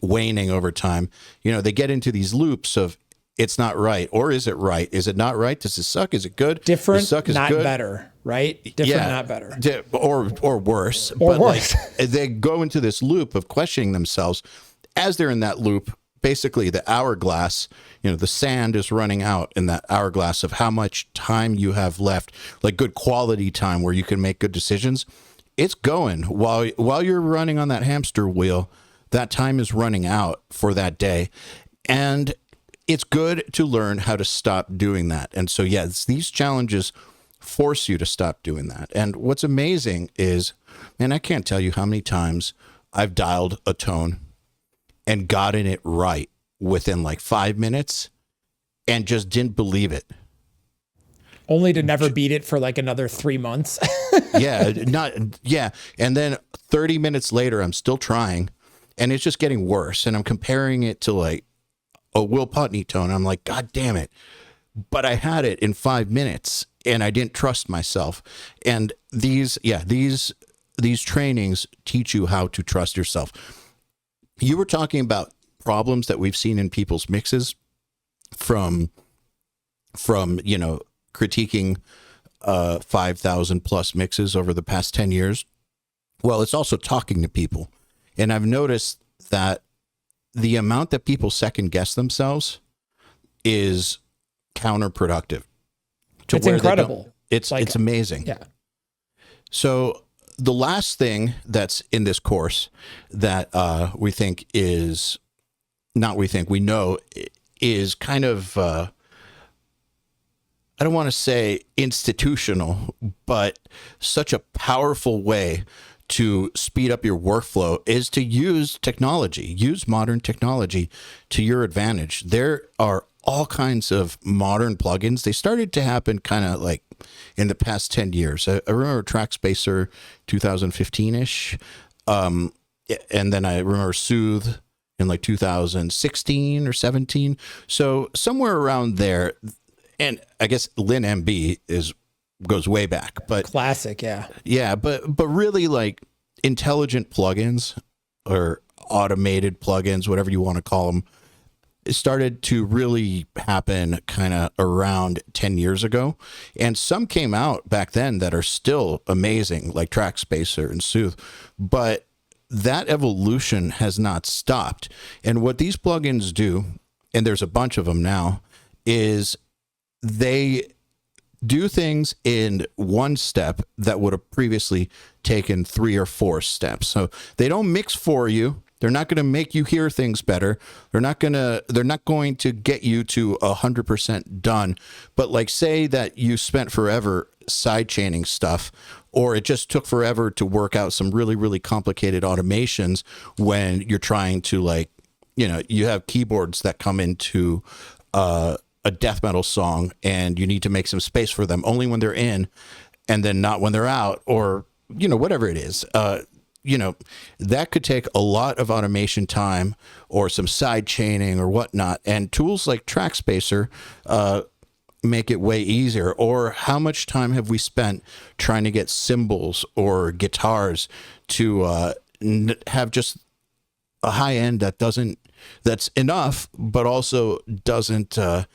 waning over time. You know, they get into these loops of it's not right, or is it right? Is it not right? Does it suck? Is it good? Different, suck is not good. Better, right? Different, not better. Or worse. Or worse. Like, they go into this loop of questioning themselves. As they're in that loop, basically the hourglass, you know, the sand is running out in that hourglass of how much time you have left, like good quality time where you can make good decisions. It's going while you're running on that hamster wheel. That time is running out for that day. And it's good to learn how to stop doing that. And so, yes, these challenges force you to stop doing that. And what's amazing is, man, I can't tell you how many times I've dialed a tone and gotten it right within like 5 minutes and just didn't believe it. Only to never beat it for like another 3 months. Yeah. And then 30 minutes later, I'm still trying and it's just getting worse. And I'm comparing it to like a Will Putney tone. I'm like, God damn it. But I had it in 5 minutes and I didn't trust myself. And these trainings teach you how to trust yourself. You were talking about problems that we've seen in people's mixes from, you know, critiquing 5,000 plus mixes over the past 10 years. Well, it's also talking to people. And I've noticed that the amount that people second guess themselves is counterproductive. It's incredible. It's amazing. Yeah. So the last thing that's in this course that we know is kind of, I don't want to say institutional, but such a powerful way to speed up your workflow is to use modern technology to your advantage. There are all kinds of modern plugins. They started to happen kind of like in the past 10 years. I remember TrackSpacer 2015-ish. and then I remember Soothe in like 2016 or 17. So somewhere around there. And I guess Lin MB goes way back, but classic. Yeah. Yeah. But really like intelligent plugins or automated plugins, whatever you want to call them, it started to really happen kind of around 10 years ago. And some came out back then that are still amazing, like Track Spacer and Soothe. But that evolution has not stopped. And what these plugins do, and there's a bunch of them now, is they do things in one step that would have previously taken 3 or 4 steps. So they don't mix for you. They're not going to make you hear things better. They're not going to get you to 100% done. But like, say that you spent forever side chaining stuff, or it just took forever to work out some really, really complicated automations when you're trying to, like, you have keyboards that come into a death metal song and you need to make some space for them only when they're in and then not when they're out, or, whatever it is. That could take a lot of automation time or some side chaining or whatnot. And tools like Track Spacer make it way easier. Or how much time have we spent trying to get cymbals or guitars to have just a high end that's enough, but also doesn't sound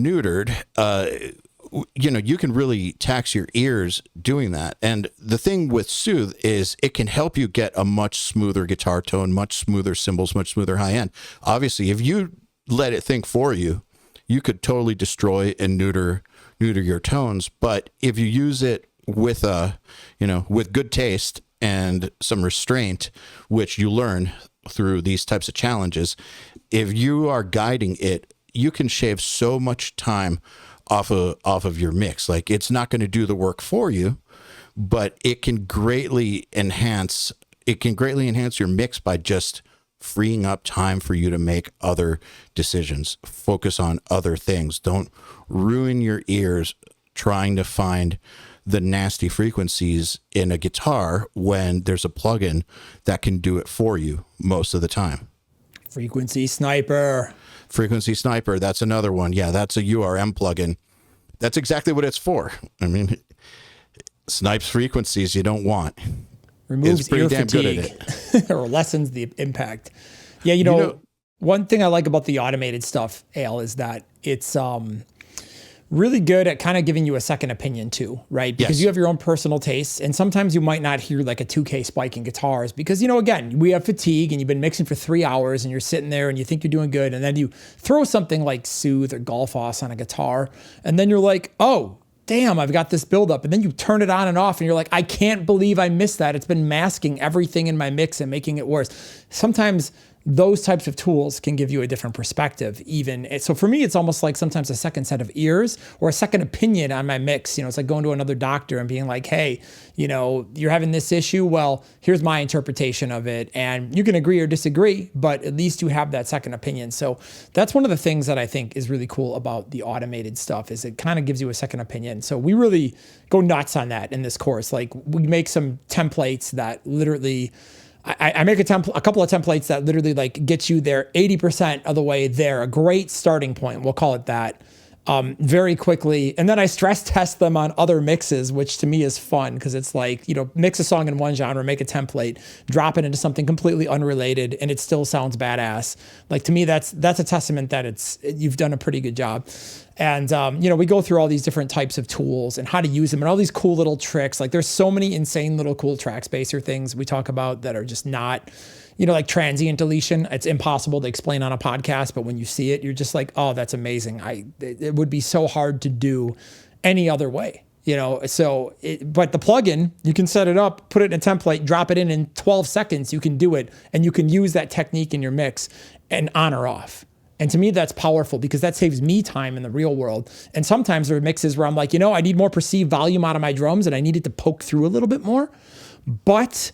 neutered. You can really tax your ears doing that. And the thing with Soothe is it can help you get a much smoother guitar tone, much smoother cymbals, much smoother high end. Obviously, if you let it think for you, you could totally destroy and neuter your tones. But if you use it with with good taste and some restraint, which you learn through these types of challenges, if you are guiding it, you can shave so much time off of your mix. Like, it's not going to do the work for you, but it can greatly enhance your mix by just freeing up time for you to make other decisions, focus on other things. Don't ruin your ears trying to find the nasty frequencies in a guitar when there's a plugin that can do it for you most of the time. Frequency Sniper, that's another one. Yeah, that's a URM plugin. That's exactly what it's for. I mean, snipes frequencies you don't want. Removes ear fatigue or lessens the impact. Yeah, one thing I like about the automated stuff, EYAL, is that it's really good at kind of giving you a second opinion too, right? Because you have your own personal tastes, and sometimes you might not hear like a 2K spike in guitars because, again, we have fatigue and you've been mixing for 3 hours and you're sitting there and you think you're doing good, and then you throw something like Soothe or Golfoss on a guitar, and then you're like, oh, damn, I've got this buildup. And then you turn it on and off and you're like, I can't believe I missed that. It's been masking everything in my mix and making it worse. Sometimes those types of tools can give you a different perspective even. So for me, it's almost like sometimes a second set of ears or a second opinion on my mix. It's like going to another doctor and being like, hey, you're having this issue. Well, here's my interpretation of it. And you can agree or disagree, but at least you have that second opinion. So that's one of the things that I think is really cool about the automated stuff is it kind of gives you a second opinion. So we really go nuts on that in this course. Like, we make some templates that literally, I make a couple of templates that literally like get you there 80% of the way there, a great starting point, we'll call it that, very quickly. And then I stress test them on other mixes, which to me is fun because it's like, mix a song in one genre, make a template, drop it into something completely unrelated, and it still sounds badass. Like, to me, that's a testament that you've done a pretty good job. And, we go through all these different types of tools and how to use them and all these cool little tricks. Like, there's so many insane little cool Track Spacer things we talk about that are just not, like transient deletion. It's impossible to explain on a podcast, but when you see it, you're just like, oh, that's amazing. It would be so hard to do any other way, but the plugin, you can set it up, put it in a template, drop it in 12 seconds, you can do it. And you can use that technique in your mix and on or off. And to me, that's powerful because that saves me time in the real world. And sometimes there are mixes where I'm like, I need more perceived volume out of my drums and I need it to poke through a little bit more. But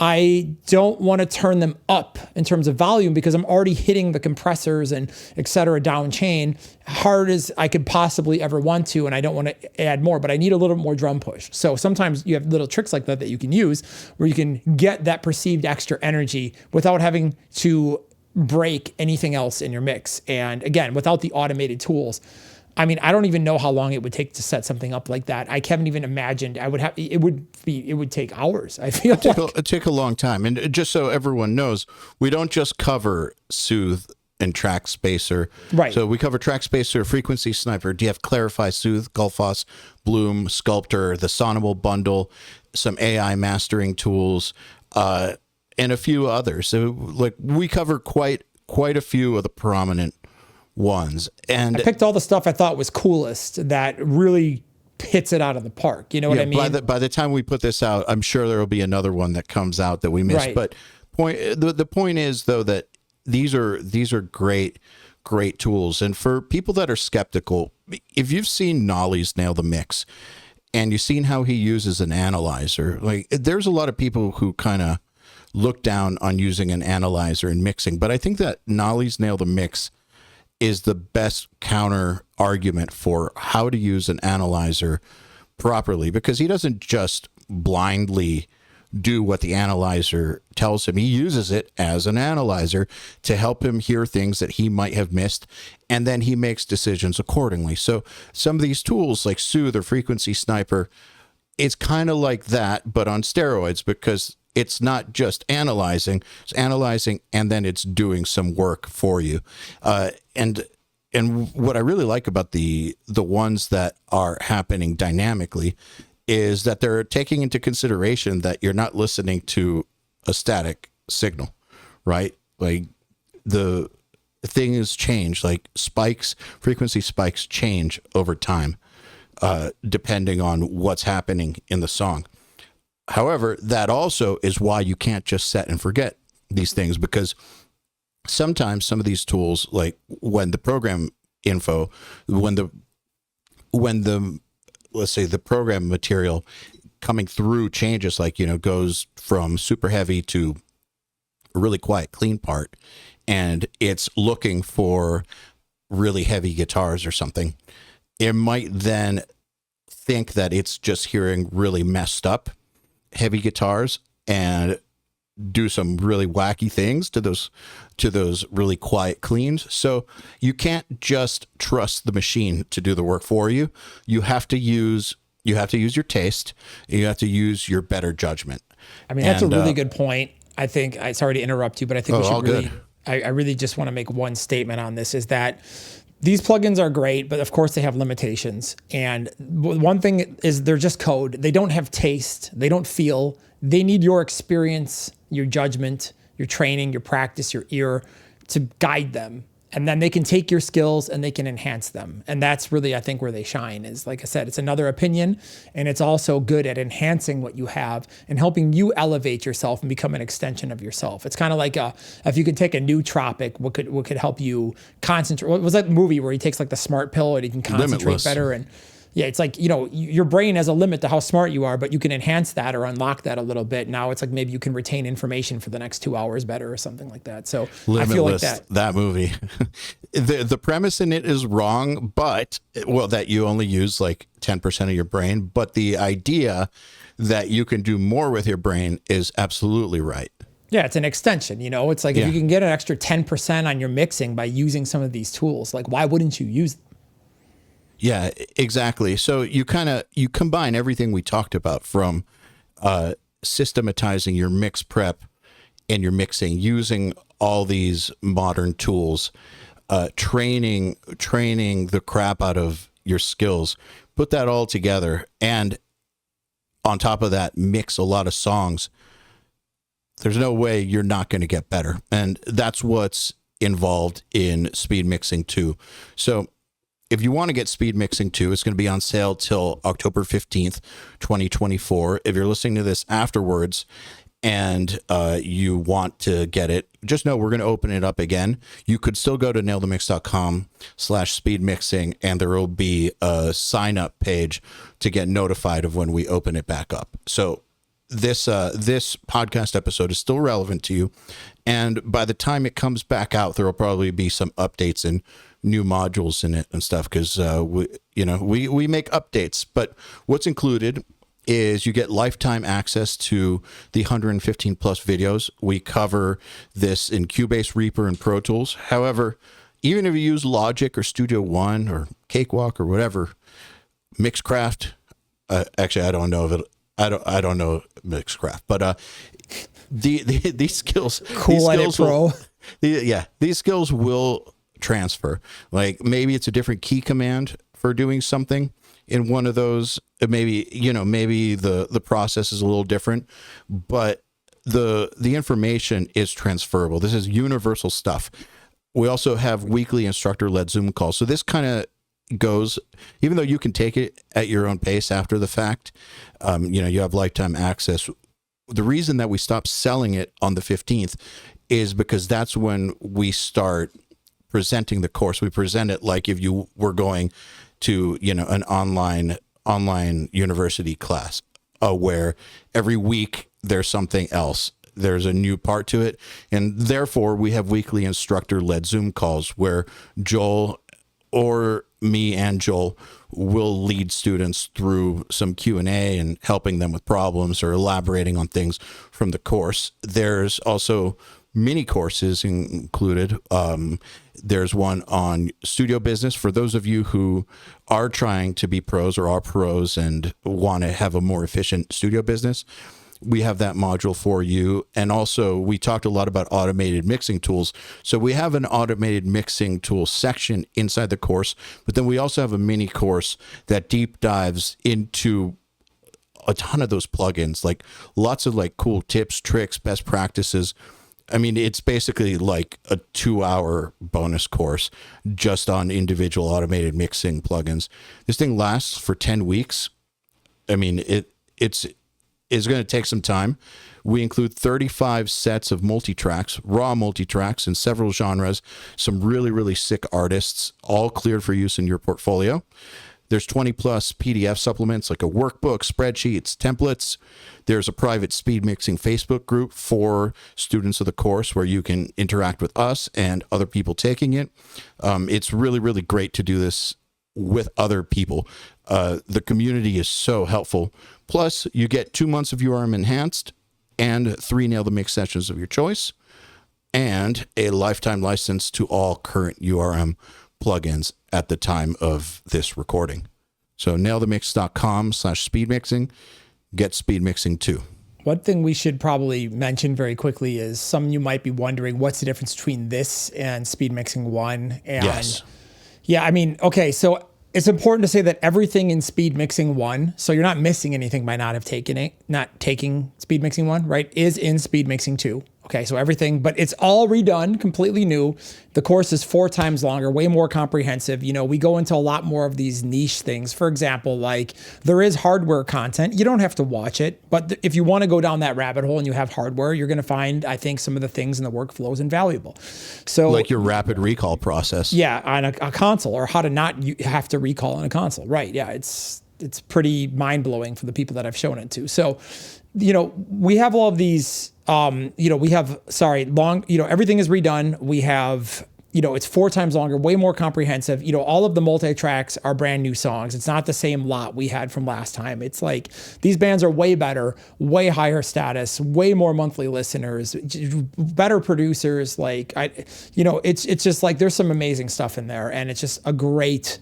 I don't want to turn them up in terms of volume because I'm already hitting the compressors and et cetera down chain hard as I could possibly ever want to. And I don't want to add more, but I need a little more drum push. So sometimes you have little tricks like that you can use where you can get that perceived extra energy without having to break anything else in your mix. And again, without the automated tools, I mean, I don't even know how long it would take to set something up like that. I haven't even imagined. It would take hours. I feel it'd take a long time. And just so everyone knows, we don't just cover Soothe and Track Spacer. Right. So we cover Track Spacer, Frequency Sniper, DF Clarify, Soothe, Gullfoss, Bloom, Sculptor, the Sonible bundle, some AI mastering tools, and a few others. So like we cover quite a few of the prominent ones. And I picked all the stuff I thought was coolest that really hits it out of the park. You know what I mean? By the time we put this out, I'm sure there will be another one that comes out that we missed. Right. But the point is though that these are great tools. And for people that are skeptical, if you've seen Nolly's Nail the Mix and you've seen how he uses an analyzer, like there's a lot of people who kind of look down on using an analyzer in mixing. But I think that Nolly's Nail the Mix is the best counter argument for how to use an analyzer properly, because he doesn't just blindly do what the analyzer tells him. He uses it as an analyzer to help him hear things that he might have missed, and then he makes decisions accordingly. So some of these tools like Soothe or Frequency Sniper, it's kind of like that, but on steroids, because it's not just analyzing, it's analyzing and then it's doing some work for you. And what I really like about the ones that are happening dynamically is that they're taking into consideration that you're not listening to a static signal, right? Like the things change, like frequency spikes change over time, depending on what's happening in the song. However, that also is why you can't just set and forget these things, because sometimes some of these tools, like when the program info, when the let's say the program material coming through changes, like, goes from super heavy to a really quiet, clean part, and it's looking for really heavy guitars or something, it might then think that it's just hearing really messed up heavy guitars and do some really wacky things to those really quiet cleans. So you can't just trust the machine to do the work for you. You have to use your taste. You have to use your better judgment. I mean, that's a really good point. I think, sorry to interrupt you, but I think we should really, I really just want to make one statement on this, is that these plugins are great, but of course they have limitations. And one thing is they're just code. They don't have taste. They don't feel. They need your experience, your judgment, your training, your practice, your ear to guide them. And then they can take your skills and they can enhance them. And that's really, I think, where they shine is, like I said, it's another opinion. And it's also good at enhancing what you have and helping you elevate yourself and become an extension of yourself. It's kind of like if you could take a nootropic, what could help you concentrate? What was that movie where he takes like the smart pill and he can concentrate Limitless. better? And yeah, it's like, your brain has a limit to how smart you are, but you can enhance that or unlock that a little bit. Now it's like maybe you can retain information for the next 2 hours better or something like that. So Limitless, I feel like that movie, the premise in it is wrong, but that you only use like 10% of your brain, but the idea that you can do more with your brain is absolutely right. Yeah, it's an extension, it's like if you can get an extra 10% on your mixing by using some of these tools, like why wouldn't you use them? Yeah, exactly. So you combine everything we talked about, from systematizing your mix prep and your mixing, using all these modern tools, training the crap out of your skills, put that all together, and on top of that, mix a lot of songs. There's no way you're not going to get better. And that's what's involved in Speed Mixing 2. So if you want to get Speed Mixing 2, it's going to be on sale till October 15th, 2024. If you're listening to this afterwards and you want to get it, just know we're going to open it up again. You could still go to nailthemix.com/speedmixing, and there will be a sign up page to get notified of when we open it back up. So this podcast episode is still relevant to you, and by the time it comes back out, there will probably be some updates and new modules in it and stuff, because we make updates. But what's included is you get lifetime access to the 115 plus videos. We cover this in Cubase, Reaper, and Pro Tools. However, even if you use Logic or Studio One or Cakewalk or whatever, Mixcraft, actually I don't know if it. I don't know Mixcraft, but these skills, these skills will transfer. Like maybe it's a different key command for doing something in one of those. Maybe the process is a little different, but the information is transferable. This is universal stuff. We also have weekly instructor-led Zoom calls. So this kind of goes, even though you can take it at your own pace after the fact, you have lifetime access. The reason that we stopped selling it on the 15th is because that's when we start presenting the course. We present it like if you were going to, an online university class, where every week there's something else. There's a new part to it. And therefore we have weekly instructor-led Zoom calls where Joel, or me and Joel, will lead students through some Q&A and helping them with problems or elaborating on things from the course. There's also mini courses included. There's one on studio business for those of you who are trying to be pros or are pros and want to have a more efficient studio business. We have that module for you. And also we talked a lot about automated mixing tools. So we have an automated mixing tool section inside the course, but then we also have a mini course that deep dives into a ton of those plugins, like lots of like cool tips, tricks, best practices. I mean, it's basically like a 2-hour bonus course just on individual automated mixing plugins. This thing lasts for 10 weeks. I mean, it's going to take some time. We include 35 sets of multi-tracks, raw multi-tracks in several genres, some really, really sick artists, all cleared for use in your portfolio. There's 20 plus PDF supplements like a workbook, spreadsheets, templates. There's a private speed mixing Facebook group for students of the course where you can interact with us and other people taking it. It's really, really great to do this with other people. The community is so helpful. Plus, you get 2 months of URM Enhanced and 3 Nail the Mix sessions of your choice, and a lifetime license to all current URM plugins at the time of this recording. So nailthemix.com/speedmixing. Get speed mixing too. One thing we should probably mention very quickly is some of you might be wondering what's the difference between this and Speed Mixing 1. And yes. Yeah, I mean, okay, so it's important to say that everything in Speed Mixing 1, so you're not missing anything by not taking Speed Mixing 1, right, is in Speed Mixing 2. Okay, so everything, but it's all redone, completely new. The course is 4 times longer, way more comprehensive. We go into a lot more of these niche things. For example, like there is hardware content. You don't have to watch it, but if you want to go down that rabbit hole and you have hardware, you're going to find, I think, some of the things in the workflows invaluable. So, like your rapid recall process. Yeah, on a console, or how to not have to recall on a console. Right, yeah, it's pretty mind-blowing for the people that I've shown it to. So, we have all of these, everything is redone. We have, it's 4 times longer, way more comprehensive. All of the multi-tracks are brand new songs. It's not the same lot we had from last time. It's like these bands are way better, way higher status, way more monthly listeners, better producers. Like it's just like there's some amazing stuff in there, and it's just a great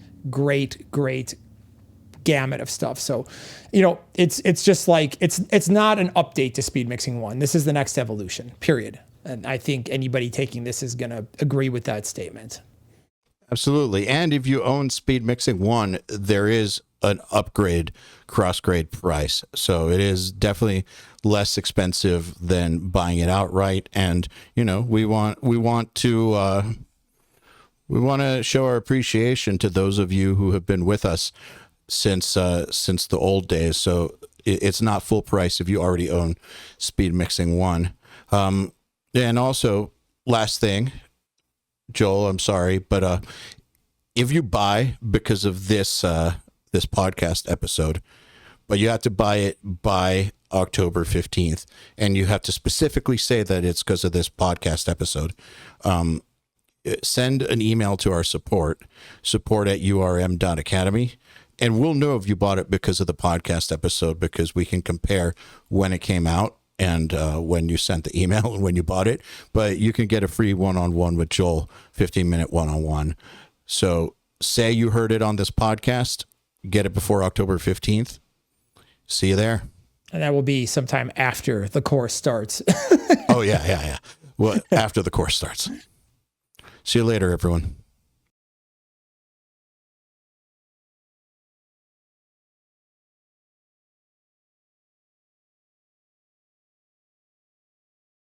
gamut of stuff. So, it's just like it's not an update to Speed Mixing 1. This is the next evolution, period. And I think anybody taking this is going to agree with that statement. Absolutely. And if you own Speed Mixing 1, there is an upgrade cross-grade price. So it is definitely less expensive than buying it outright. And, we want to show our appreciation to those of you who have been with us since the old days. So it's not full price if you already own Speed Mixing 1. And also, last thing, Joel, I'm sorry, but if you buy because of this podcast episode, but you have to buy it by October 15th, and you have to specifically say that it's because of this podcast episode, send an email to our support at urm.academy, and we'll know if you bought it because of the podcast episode, because we can compare when it came out and when you sent the email and when you bought it. But you can get a free one-on-one with Joel, 15-minute one-on-one. So say you heard it on this podcast, get it before October 15th. See you there. And that will be sometime after the course starts. Oh, yeah. Well, after the course starts. See you later, everyone.